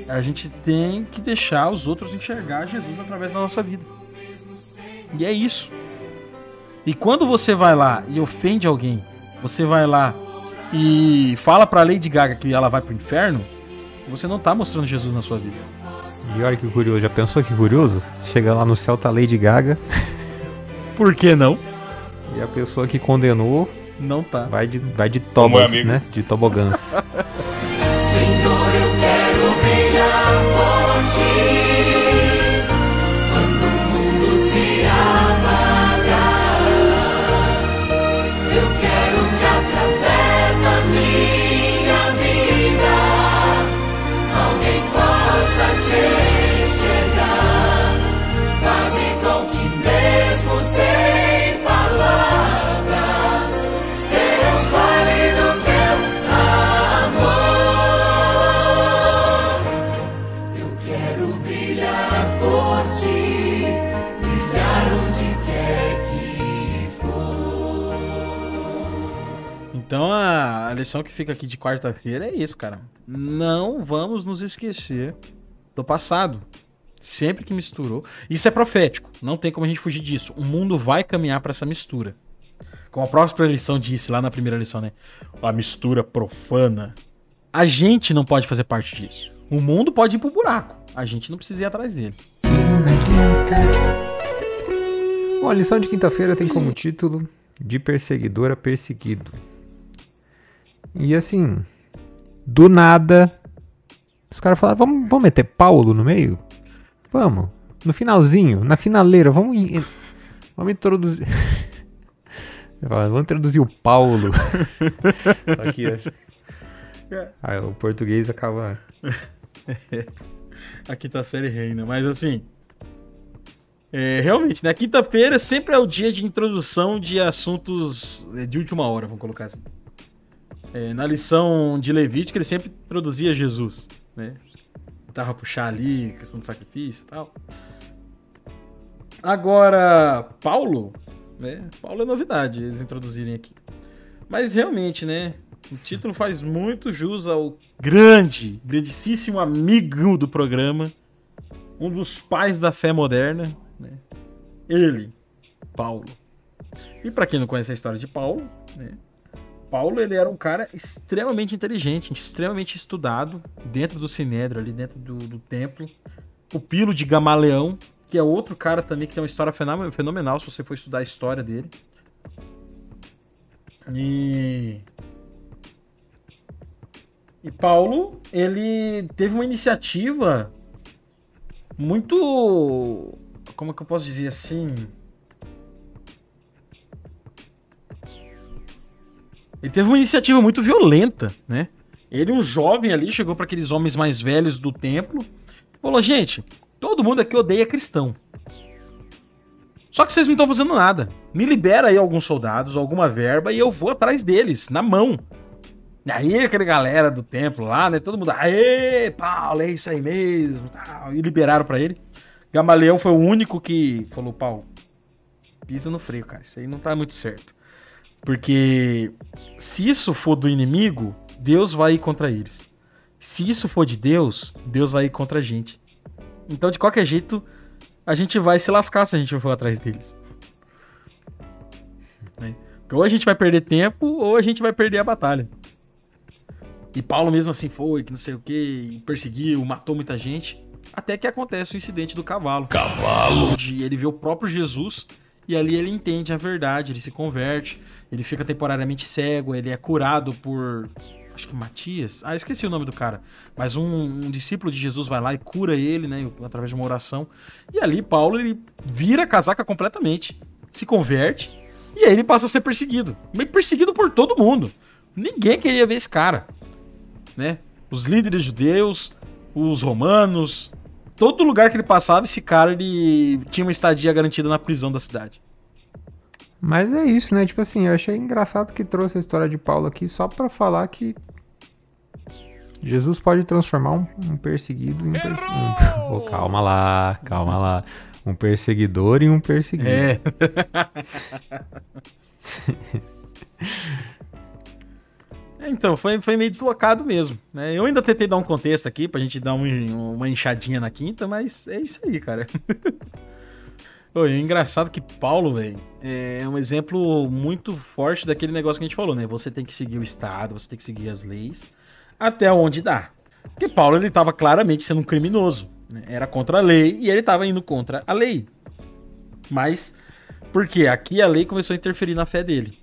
A gente tem que deixar os outros enxergar Jesus através da nossa vida. E é isso. E quando você vai lá e ofende alguém, você vai lá e fala pra Lady Gaga que ela vai pro inferno, você não tá mostrando Jesus na sua vida. E olha que curioso, já pensou que curioso? Chega lá no céu, tá Lady Gaga. Por que não? E a pessoa que condenou não tá. Vai de tobas, né? De tobogãs. Senhor, eu quero brilhar por ti. Quando o mundo se apagar, eu quero que através da minha vida alguém possa te enxergar. Faze com que mesmo sem palavras eu fale do teu amor. Eu quero brilhar por ti, brilhar onde quer que for. Então a lição que fica aqui de quarta-feira é isso, cara. Não vamos nos esquecer do passado. Sempre que misturou. Isso é profético. Não tem como a gente fugir disso. O mundo vai caminhar para essa mistura. Como a própria lição disse lá na primeira lição, né? A mistura profana. A gente não pode fazer parte disso. O mundo pode ir pro buraco. A gente não precisa ir atrás dele. Bom, a lição de quinta-feira tem como título De Perseguidor a Perseguido. E assim, do nada, os caras falaram, vamos meter Paulo no meio? Vamos. No finalzinho, na finaleira, vamos introduzir... Vamos introduzir o Paulo. Aqui, aí o português acaba... A quinta série reina, mas assim... realmente, né? Quinta-feira sempre é o dia de introdução de assuntos de última hora, vamos colocar assim. Na lição de Levítico, ele sempre introduzia Jesus, né? Tava puxar ali, questão de sacrifício e tal. Agora, Paulo, né? Paulo é novidade, eles introduzirem aqui. Mas realmente, né? O título faz muito jus ao grandíssimo amigo do programa, um dos pais da fé moderna, né? Ele, Paulo. E pra quem não conhece a história de Paulo, né? Paulo, ele era um cara extremamente inteligente, extremamente estudado, dentro do Sinédrio, ali dentro do templo. Pupilo de Gamaleão, que é outro cara também que tem uma história fenomenal, se você for estudar a história dele. E Paulo, ele teve uma iniciativa muito... Como é que eu posso dizer assim? Ele teve uma iniciativa muito violenta, né? Ele, um jovem ali, chegou para aqueles homens mais velhos do templo, falou, gente, todo mundo aqui odeia cristão. Só que vocês não estão fazendo nada. Me libera aí alguns soldados, alguma verba, e eu vou atrás deles, na mão. E aí, aquela galera do templo lá, né? Todo mundo, aê, Paulo, é isso aí mesmo, tal. E liberaram para ele. Gamaleão foi o único que falou, Paulo, pisa no freio, cara, isso aí não tá muito certo. Porque se isso for do inimigo, Deus vai ir contra eles. Se isso for de Deus, Deus vai ir contra a gente. Então, de qualquer jeito, a gente vai se lascar se a gente não for atrás deles. Porque ou a gente vai perder tempo, ou a gente vai perder a batalha. E Paulo mesmo assim foi, que não sei o que, perseguiu, matou muita gente. Até que acontece o incidente do cavalo. Onde ele vê o próprio Jesus... E ali ele entende a verdade, ele se converte, ele fica temporariamente cego, ele é curado por... Acho que Matias? Ah, esqueci o nome do cara. Mas um discípulo de Jesus vai lá e cura ele, né? Através de uma oração. E ali Paulo, ele vira a casaca completamente, se converte, e aí ele passa a ser perseguido. Meio perseguido por todo mundo. Ninguém queria ver esse cara, né? Os líderes judeus, os romanos, todo lugar que ele passava, esse cara, ele tinha uma estadia garantida na prisão da cidade. Mas é isso, né? Tipo assim, eu achei engraçado que trouxe a história de Paulo aqui só pra falar que Jesus pode transformar um perseguido em um perseguido. Oh, calma lá. Um perseguidor em um perseguido. É. Então, foi meio deslocado mesmo, né? Eu ainda tentei dar um contexto aqui pra gente dar uma inchadinha na quinta, mas é isso aí, cara. É engraçado que Paulo, velho, é um exemplo muito forte daquele negócio que a gente falou, né? Você tem que seguir o Estado, você tem que seguir as leis, até onde dá. Porque Paulo, ele tava claramente sendo um criminoso, né? Era contra a lei e ele tava indo contra a lei. Mas, por quê? Aqui a lei começou a interferir na fé dele.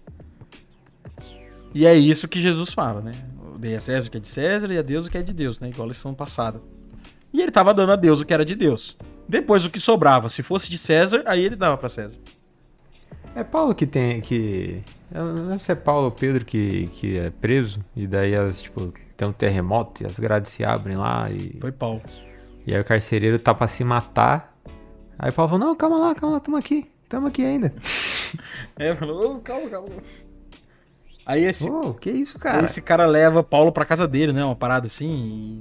E é isso que Jesus fala, né? Dei a César o que é de César e a Deus o que é de Deus, né? Igual a lição passada. E ele tava dando a Deus o que era de Deus. Depois o que sobrava, se fosse de César, aí ele dava pra César. É Paulo que tem que... Eu não lembro se é Paulo ou Pedro que é preso. E daí tem um terremoto e as grades se abrem lá e... Foi Paulo. E aí o carcereiro tá pra se matar. Aí Paulo falou, não, calma lá, tamo aqui ainda. Falou, calma. Aí que isso, cara? Esse cara leva Paulo pra casa dele, né? Uma parada assim.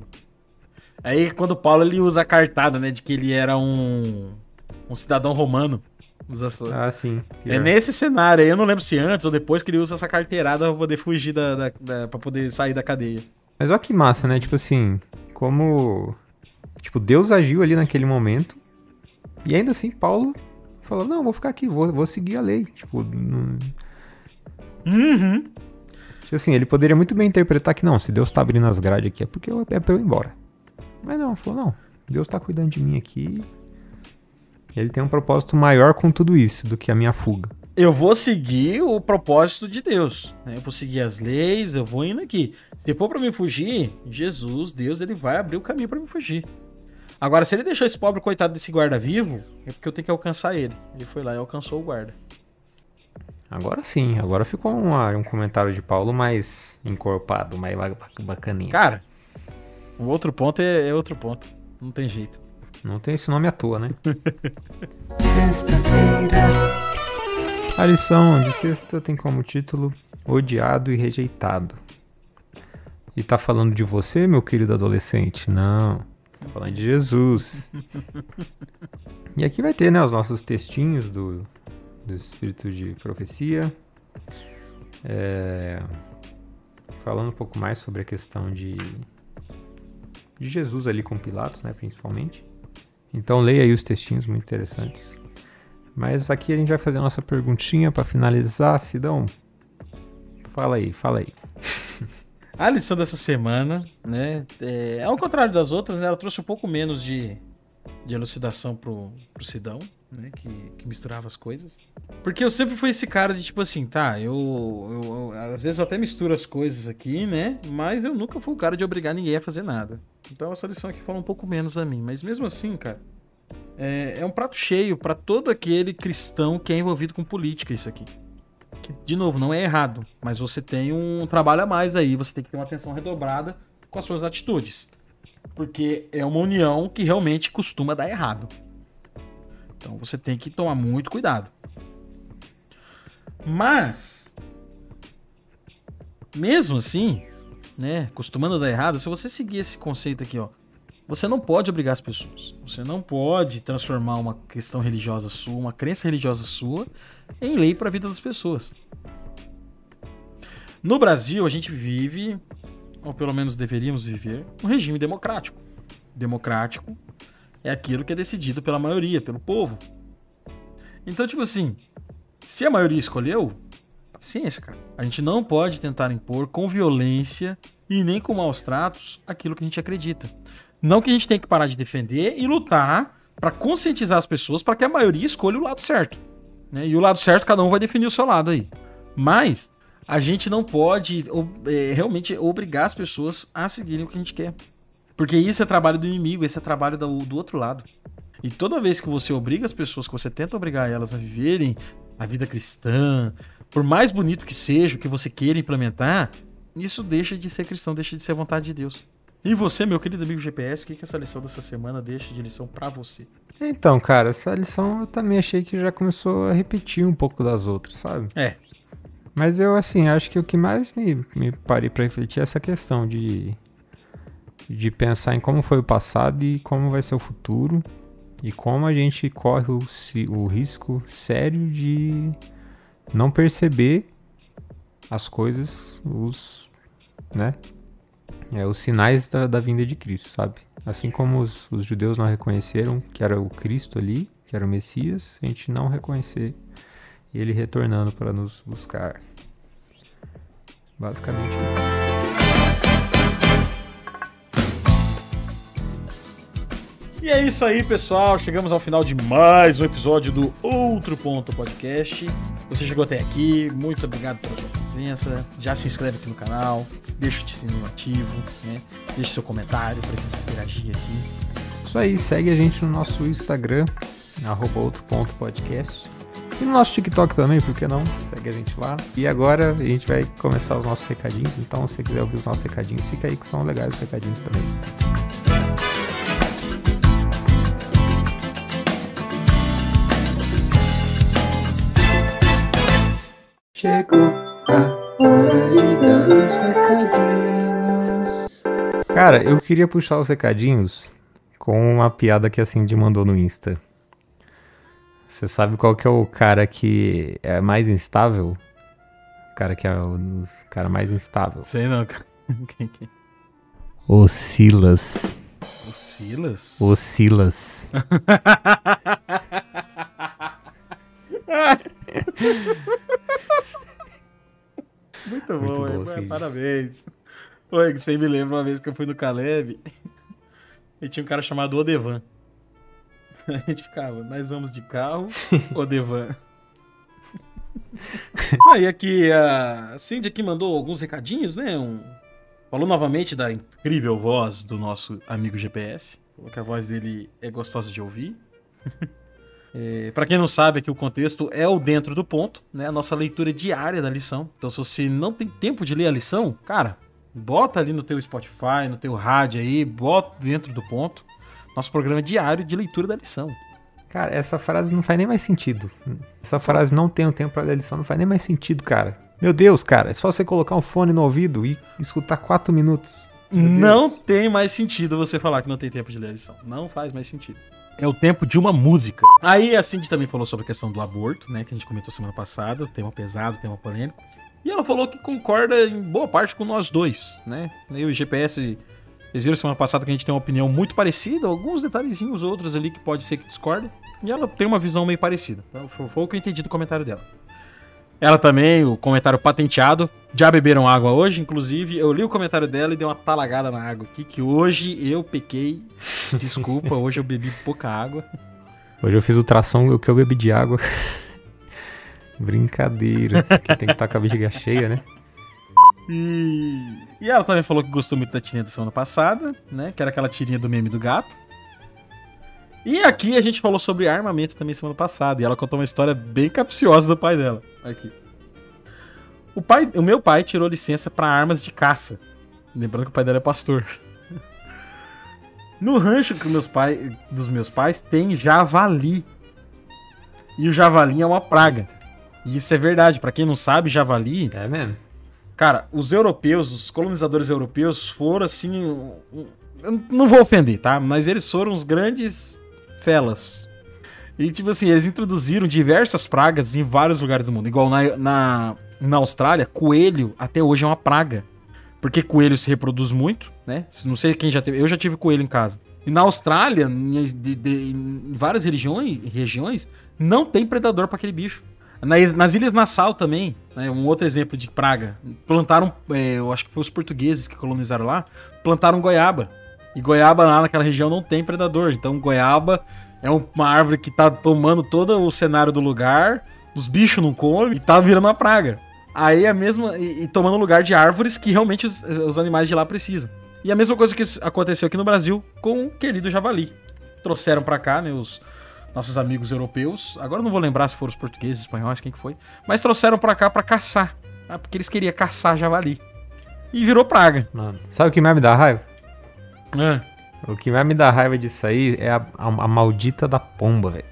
Aí quando Paulo ele usa a cartada, né? De que ele era um cidadão romano. Ah, sim. É nesse cenário aí, eu não lembro se antes ou depois que ele usa essa carteirada pra poder fugir pra poder sair da cadeia. Mas olha que massa, né? Tipo assim, como... Tipo, Deus agiu ali naquele momento. E ainda assim, Paulo falou, não, vou ficar aqui, vou seguir a lei. Tipo, Tipo assim, ele poderia muito bem interpretar que não, se Deus tá abrindo as grades aqui é porque é pra eu ir embora. Mas não, falou, não, Deus tá cuidando de mim aqui. Ele tem um propósito maior com tudo isso do que a minha fuga. Eu vou seguir o propósito de Deus, né? Eu vou seguir as leis, eu vou indo aqui. Se for pra mim fugir, Jesus, Deus, ele vai abrir o caminho pra mim fugir. Agora, se ele deixou esse pobre coitado desse guarda vivo, é porque eu tenho que alcançar ele. Ele foi lá e alcançou o guarda. Agora sim, agora ficou um comentário de Paulo mais encorpado, mais bacaninha. Cara, o outro ponto é outro ponto. Não tem jeito. Não tem esse nome à toa, né? Sexta-feira. A lição de sexta tem como título Odiado e Rejeitado. E tá falando de você, meu querido adolescente? Não, tá falando de Jesus. E aqui vai ter, né, os nossos textinhos do Espírito de Profecia. Falando um pouco mais sobre a questão de Jesus ali com Pilatos, né, principalmente. Então leia aí os textinhos, muito interessantes. Mas aqui a gente vai fazer a nossa perguntinha para finalizar. Sidão, fala aí. A lição dessa semana, né, ao contrário das outras, né, ela trouxe um pouco menos de elucidação pro Sidão, né, que misturava as coisas. Porque eu sempre fui esse cara de tipo assim, tá, eu às vezes até misturo as coisas aqui, né, mas eu nunca fui o cara de obrigar ninguém a fazer nada. Então essa lição aqui fala um pouco menos a mim, mas mesmo assim, cara, é um prato cheio pra todo aquele cristão que é envolvido com política isso aqui. Que, de novo, não é errado, mas você tem um trabalho a mais aí, você tem que ter uma atenção redobrada com as suas atitudes. Porque é uma união que realmente costuma dar errado. Então você tem que tomar muito cuidado. Mas, mesmo assim, né, costumando dar errado, se você seguir esse conceito aqui, ó, você não pode obrigar as pessoas. Você não pode transformar uma questão religiosa sua, uma crença religiosa sua, em lei para a vida das pessoas. No Brasil, a gente vive, ou pelo menos deveríamos viver, um regime democrático. Democrático é aquilo que é decidido pela maioria, pelo povo. Então, tipo assim, se a maioria escolheu, paciência, cara. A gente não pode tentar impor com violência e nem com maus tratos aquilo que a gente acredita. Não que a gente tenha que parar de defender e lutar para conscientizar as pessoas para que a maioria escolha o lado certo, né? E o lado certo, cada um vai definir o seu lado aí. Mas a gente não pode realmente obrigar as pessoas a seguirem o que a gente quer. Porque isso é trabalho do inimigo, esse é trabalho do outro lado. E toda vez que você obriga as pessoas, que você tenta obrigar elas a viverem a vida cristã, por mais bonito que seja o que você queira implementar, isso deixa de ser cristão, deixa de ser a vontade de Deus. E você, meu querido amigo GPS, o que essa lição dessa semana deixa de lição pra você? Então, cara, essa lição eu também achei que já começou a repetir um pouco das outras, sabe? É. Mas eu, assim, acho que o que mais me parei pra refletir é essa questão de pensar em como foi o passado e como vai ser o futuro. E como a gente corre o risco sério de não perceber as coisas, os sinais da vinda de Cristo, sabe? Assim como os judeus não reconheceram que era o Cristo ali, que era o Messias, a gente não reconhecer ele retornando para nos buscar. Basicamente isso. E é isso aí, pessoal. Chegamos ao final de mais um episódio do Outro Ponto Podcast. Você chegou até aqui, muito obrigado pela sua presença. Já se inscreve aqui no canal, deixa o sininho ativo, né? Deixa seu comentário pra gente interagir aqui. Isso aí, segue a gente no nosso Instagram, @outro.podcast. E no nosso TikTok também, por que não? Segue a gente lá. E agora a gente vai começar os nossos recadinhos. Então, se você quiser ouvir os nossos recadinhos, fica aí que são legais os recadinhos também. Chegou a hora de dar os recadinhos. Cara, eu queria puxar os recadinhos com uma piada que a Cindy mandou no Insta. Você sabe qual que é o cara que é mais instável? O cara que é o cara mais instável. Sei não, cara. Quem? O Silas. O Silas? O Silas. Muito Muito bom, bom, sim. Parabéns. Oi, você me lembra uma vez que eu fui no Caleb e tinha um cara chamado Odevan. A gente ficava, nós vamos de carro, Odevan. Aí aqui, a Cindy aqui mandou alguns recadinhos, né? Falou novamente da incrível voz do nosso amigo GPS. Falou que a voz dele é gostosa de ouvir. Pra quem não sabe, aqui o contexto é o Dentro do Ponto, né? A nossa leitura diária da lição. Então, se você não tem tempo de ler a lição, cara, bota ali no teu Spotify, no teu rádio aí, bota Dentro do Ponto. Nosso programa diário de leitura da lição. Cara, essa frase não faz nem mais sentido. Essa frase não tem tempo pra ler a lição, não faz nem mais sentido, cara. Meu Deus, cara, é só você colocar um fone no ouvido e escutar 4 minutos. Não tem mais sentido você falar que não tem tempo de ler a lição. Não faz mais sentido. É o tempo de uma música. Aí a Cindy também falou sobre a questão do aborto, né? Que a gente comentou semana passada. Tema pesado, tema polêmico. E ela falou que concorda em boa parte com nós dois, né? Eu e o GPS, eles viram semana passada que a gente tem uma opinião muito parecida. Alguns detalhezinhos outros ali que pode ser que discordem. E ela tem uma visão meio parecida. Então, foi o que eu entendi do comentário dela. Ela também, o comentário patenteado. Já beberam água hoje? Inclusive, eu li o comentário dela e dei uma talagada na água aqui, que hoje eu pequei. Desculpa, hoje eu bebi pouca água. Hoje eu fiz ultrassom, o que eu bebi de água. Brincadeira, porque tem que estar com a bexiga cheia, né? E ela também falou que gostou muito da tirinha da semana passada, né? Que era aquela tirinha do meme do gato. E aqui a gente falou sobre armamento também semana passada. E ela contou uma história bem capciosa do pai dela. Aqui. O meu pai tirou licença para armas de caça. Lembrando que o pai dela é pastor. No rancho dos meus pais tem javali. E o javali é uma praga. E isso é verdade. Para quem não sabe, javali... É mesmo? Cara, os europeus, os colonizadores europeus foram assim... Eu não vou ofender, tá? Mas eles foram os grandes felas. E tipo assim, eles introduziram diversas pragas em vários lugares do mundo. Igual na Austrália, coelho até hoje é uma praga. Porque coelho se reproduz muito, né? Não sei quem já teve. Eu já tive coelho em casa. E na Austrália, em várias regiões, não tem predador para aquele bicho. Nas Ilhas Nassau também, né, um outro exemplo de praga. Plantaram, eu acho que foi os portugueses que colonizaram lá, plantaram goiaba. E goiaba lá naquela região não tem predador. Então goiaba é uma árvore que tá tomando todo o cenário do lugar, os bichos não comem e tá virando uma praga. Aí a mesma. E tomando lugar de árvores que realmente os animais de lá precisam. E a mesma coisa que aconteceu aqui no Brasil com o querido javali. Trouxeram pra cá, né, os nossos amigos europeus. Agora eu não vou lembrar se foram os portugueses, espanhóis, quem que foi. Mas trouxeram pra cá pra caçar. Tá? Porque eles queriam caçar javali. E virou praga. Mano, sabe o que mais me dá raiva? Ah, O que mais me dá raiva disso aí é a maldita da pomba, velho.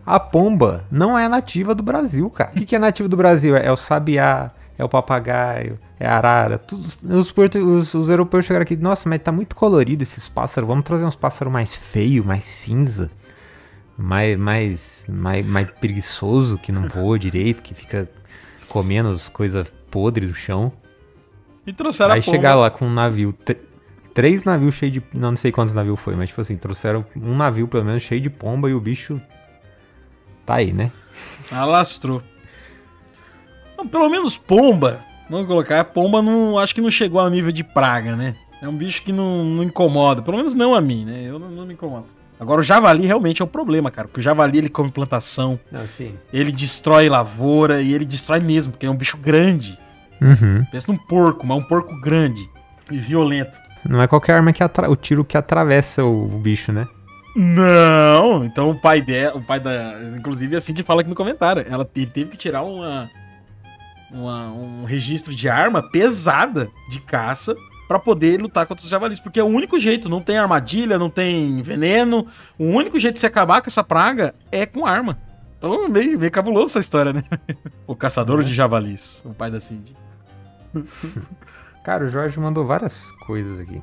A pomba não é nativa do Brasil, cara. O que é nativo do Brasil? É o sabiá, é o papagaio, é a arara. Os europeus chegaram aqui, nossa, mas tá muito colorido esses pássaros. Vamos trazer uns pássaros mais feios, mais cinza, mais preguiçoso, que não voa direito, que fica comendo as coisas podres do chão. e trouxeram Aí a pomba. chegaram lá com um navio, 3 navios cheios de... Não sei quantos navios foi, mas tipo assim, trouxeram um navio pelo menos cheio de pomba e o bicho tá aí, né? Alastrou. Não, pelo menos pomba. Vamos colocar. A pomba não, acho que não chegou ao nível de praga, né? É um bicho que não incomoda. Pelo menos não a mim, né? Eu não me incomodo. Agora o javali realmente é um problema, cara. Porque o javali ele come plantação, Não, sim. ele destrói lavoura e ele destrói mesmo, porque é um bicho grande. Uhum. Pensa num porco, mas um porco grande e violento. Não é qualquer arma o tiro que atravessa o bicho, né? Não, então o pai da. Inclusive assim que fala aqui no comentário. Ele teve que tirar um registro de arma pesada de caça pra poder lutar contra os javalis. Porque é o único jeito, não tem armadilha, não tem veneno. O único jeito de se acabar com essa praga é com arma. Então meio cabuloso essa história, né? O caçador de javalis, o pai da Cindy. Cara, o Jorge mandou várias coisas aqui.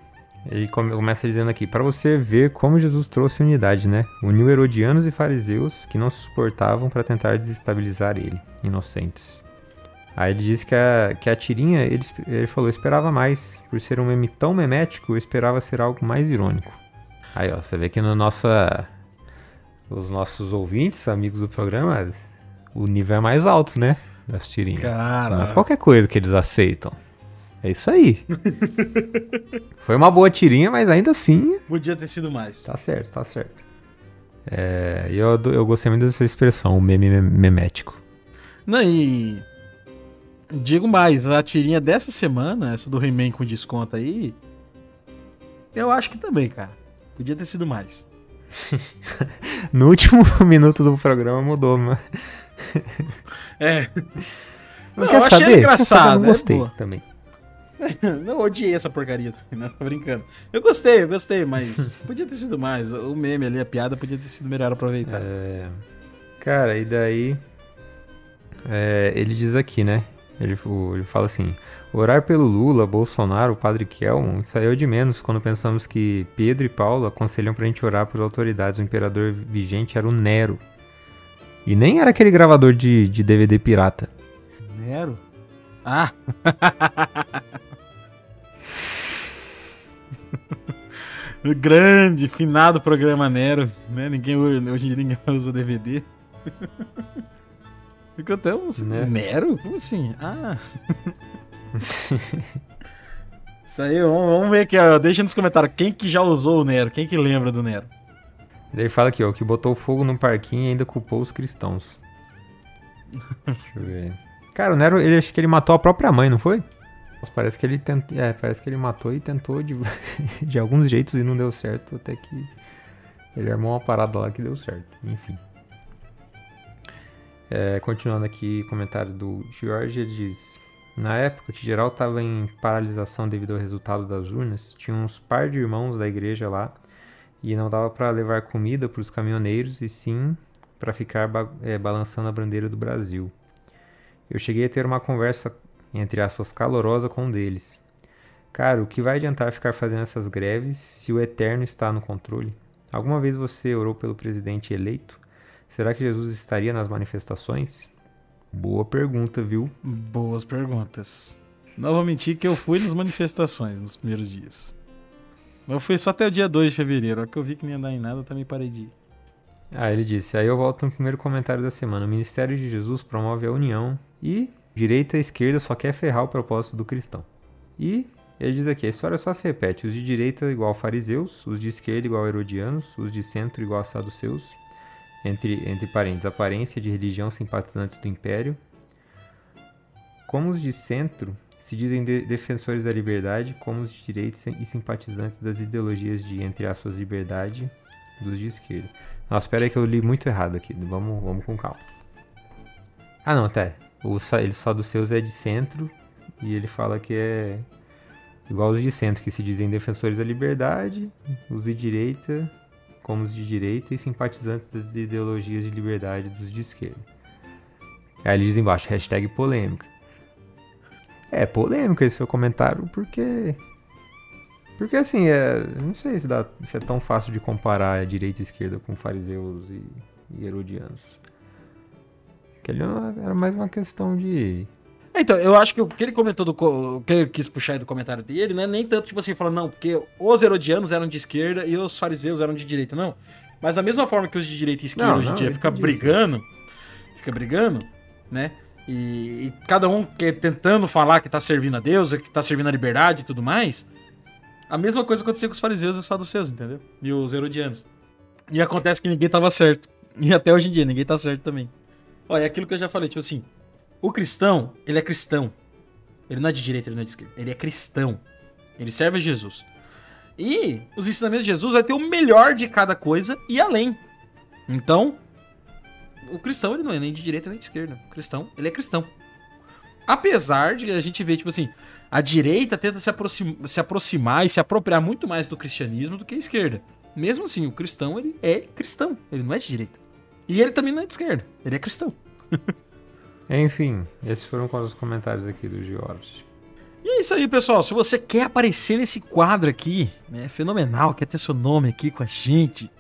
Ele começa dizendo aqui, pra você ver como Jesus trouxe unidade, né? Uniu herodianos e fariseus que não se suportavam pra tentar desestabilizar ele, inocentes. Aí ele disse que a tirinha, ele falou, esperava mais. Por ser um meme tão memético, eu esperava ser algo mais irônico. Aí, ó, você vê que os nossos ouvintes, amigos do programa, o nível é mais alto, né? Das tirinhas. Cara. Não é qualquer coisa que eles aceitam. É isso aí. Foi uma boa tirinha, mas ainda assim... Podia ter sido mais. Tá certo, tá certo. E eu gostei muito dessa expressão, o meme memético. Não, e... Digo mais, a tirinha dessa semana, essa do He-Man com desconto aí, eu acho que também, cara. Podia ter sido mais. No último minuto do programa mudou, mas... Não, quer eu achei saber? engraçado. Eu não gostei boa. também. Não, odiei essa porcaria, não tô brincando. Eu gostei, mas podia ter sido mais. O meme ali, a piada, podia ter sido melhor aproveitar. Cara, e daí... ele diz aqui, né? Ele fala assim... Orar pelo Lula, Bolsonaro, o Padre Kelmon, isso aí é o de menos quando pensamos que Pedro e Paulo aconselham pra gente orar por autoridades. O imperador vigente era o Nero. E nem era aquele gravador de DVD pirata. Nero? Ah! O grande, finado programa Nero, né? Hoje em dia ninguém usa DVD. Ficou até um... Nero? Como assim? Ah! Isso aí, vamos ver aqui, ó. Deixa nos comentários quem que já usou o Nero, quem que lembra do Nero. Ele fala aqui, ó, que botou fogo no parquinho e ainda culpou os cristãos. Deixa eu ver. Cara, o Nero, acho que ele matou a própria mãe, não foi? Parece que ele parece que ele matou e tentou de alguns jeitos e não deu certo, até que ele armou uma parada lá que deu certo. Enfim. Continuando aqui, comentário do Jorge, ele diz... Na época que geral estava em paralisação devido ao resultado das urnas, tinha uns par de irmãos da igreja lá e não dava para levar comida para os caminhoneiros e sim para ficar balançando a bandeira do Brasil. Eu cheguei a ter uma conversa, entre aspas, calorosa com um deles. Cara, o que vai adiantar ficar fazendo essas greves se o Eterno está no controle? Alguma vez você orou pelo presidente eleito? Será que Jesus estaria nas manifestações? Boa pergunta, viu? Boas perguntas. Não vou mentir que eu fui nas manifestações nos primeiros dias. Eu fui só até o dia 2 de fevereiro. A hora que eu vi que não ia dar em nada, eu também parei de ir. Ele disse, aí eu volto no primeiro comentário da semana. O Ministério de Jesus promove a união e direita e esquerda só quer ferrar o propósito do cristão. E ele diz aqui, a história só se repete. Os de direita igual fariseus, os de esquerda igual herodianos, os de centro igual saduceus. Entre parênteses, aparência de religião simpatizantes do império. Como os de centro se dizem defensores da liberdade, como os de direita e simpatizantes das ideologias de, entre aspas, liberdade dos de esquerda. Nossa, espera aí que eu li muito errado aqui. Vamos com calma. Não, até. Ele só dos seus é de centro e ele fala que Igual os de centro, que se dizem defensores da liberdade, os de direita, como os de direita, e simpatizantes das ideologias de liberdade dos de esquerda. Aí eles dizem embaixo, hashtag polêmica. É polêmica esse seu comentário, porque assim, não sei se é tão fácil de comparar a direita e a esquerda com fariseus e herodianos. Aquele era mais uma questão de... Então, eu acho que o que ele comentou, o que ele quis puxar aí do comentário dele, não é nem tanto, tipo assim, falando, não, porque os herodianos eram de esquerda e os fariseus eram de direita, não. Mas da mesma forma que os de direita e esquerda hoje em dia fica brigando, né? E cada um tentando falar que tá servindo a Deus, que tá servindo a liberdade e tudo mais, a mesma coisa acontecia com os fariseus e os saduceus, entendeu? E os herodianos. E acontece que ninguém tava certo. E até hoje em dia, ninguém tá certo também. Olha, é aquilo que eu já falei, tipo assim, o cristão, ele é cristão. Ele não é de direita, ele não é de esquerda. Ele é cristão. Ele serve a Jesus. E os ensinamentos de Jesus vai ter o melhor de cada coisa e além. Então, o cristão, ele não é nem de direita nem de esquerda. O cristão, ele é cristão. Apesar de a gente ver, tipo assim, a direita tenta se aproximar e se apropriar muito mais do cristianismo do que a esquerda. Mesmo assim, o cristão, ele é cristão. Ele não é de direita. E ele também não é de esquerda. Ele é cristão. Enfim, esses foram os comentários aqui do George. E é isso aí, pessoal. Se você quer aparecer nesse quadro aqui, né, fenomenal, quer ter seu nome aqui com a gente,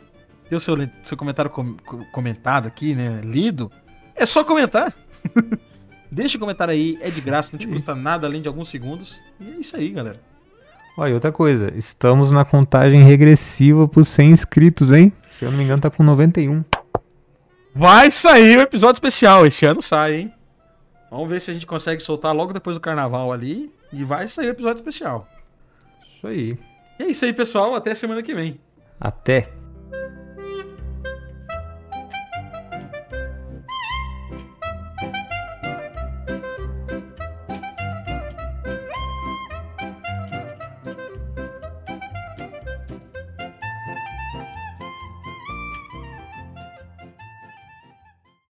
ter o seu comentário comentado aqui, né, lido, é só comentar. Deixa o comentário aí, é de graça, não te custa nada além de alguns segundos. E é isso aí, galera. Olha, e outra coisa, estamos na contagem regressiva por 100 inscritos, hein? Se eu não me engano, tá com 91. Vai sair o episódio especial, esse ano sai, hein? Vamos ver se a gente consegue soltar logo depois do carnaval ali. E vai sair o episódio especial. Isso aí. E é isso aí, pessoal. Até semana que vem. Até.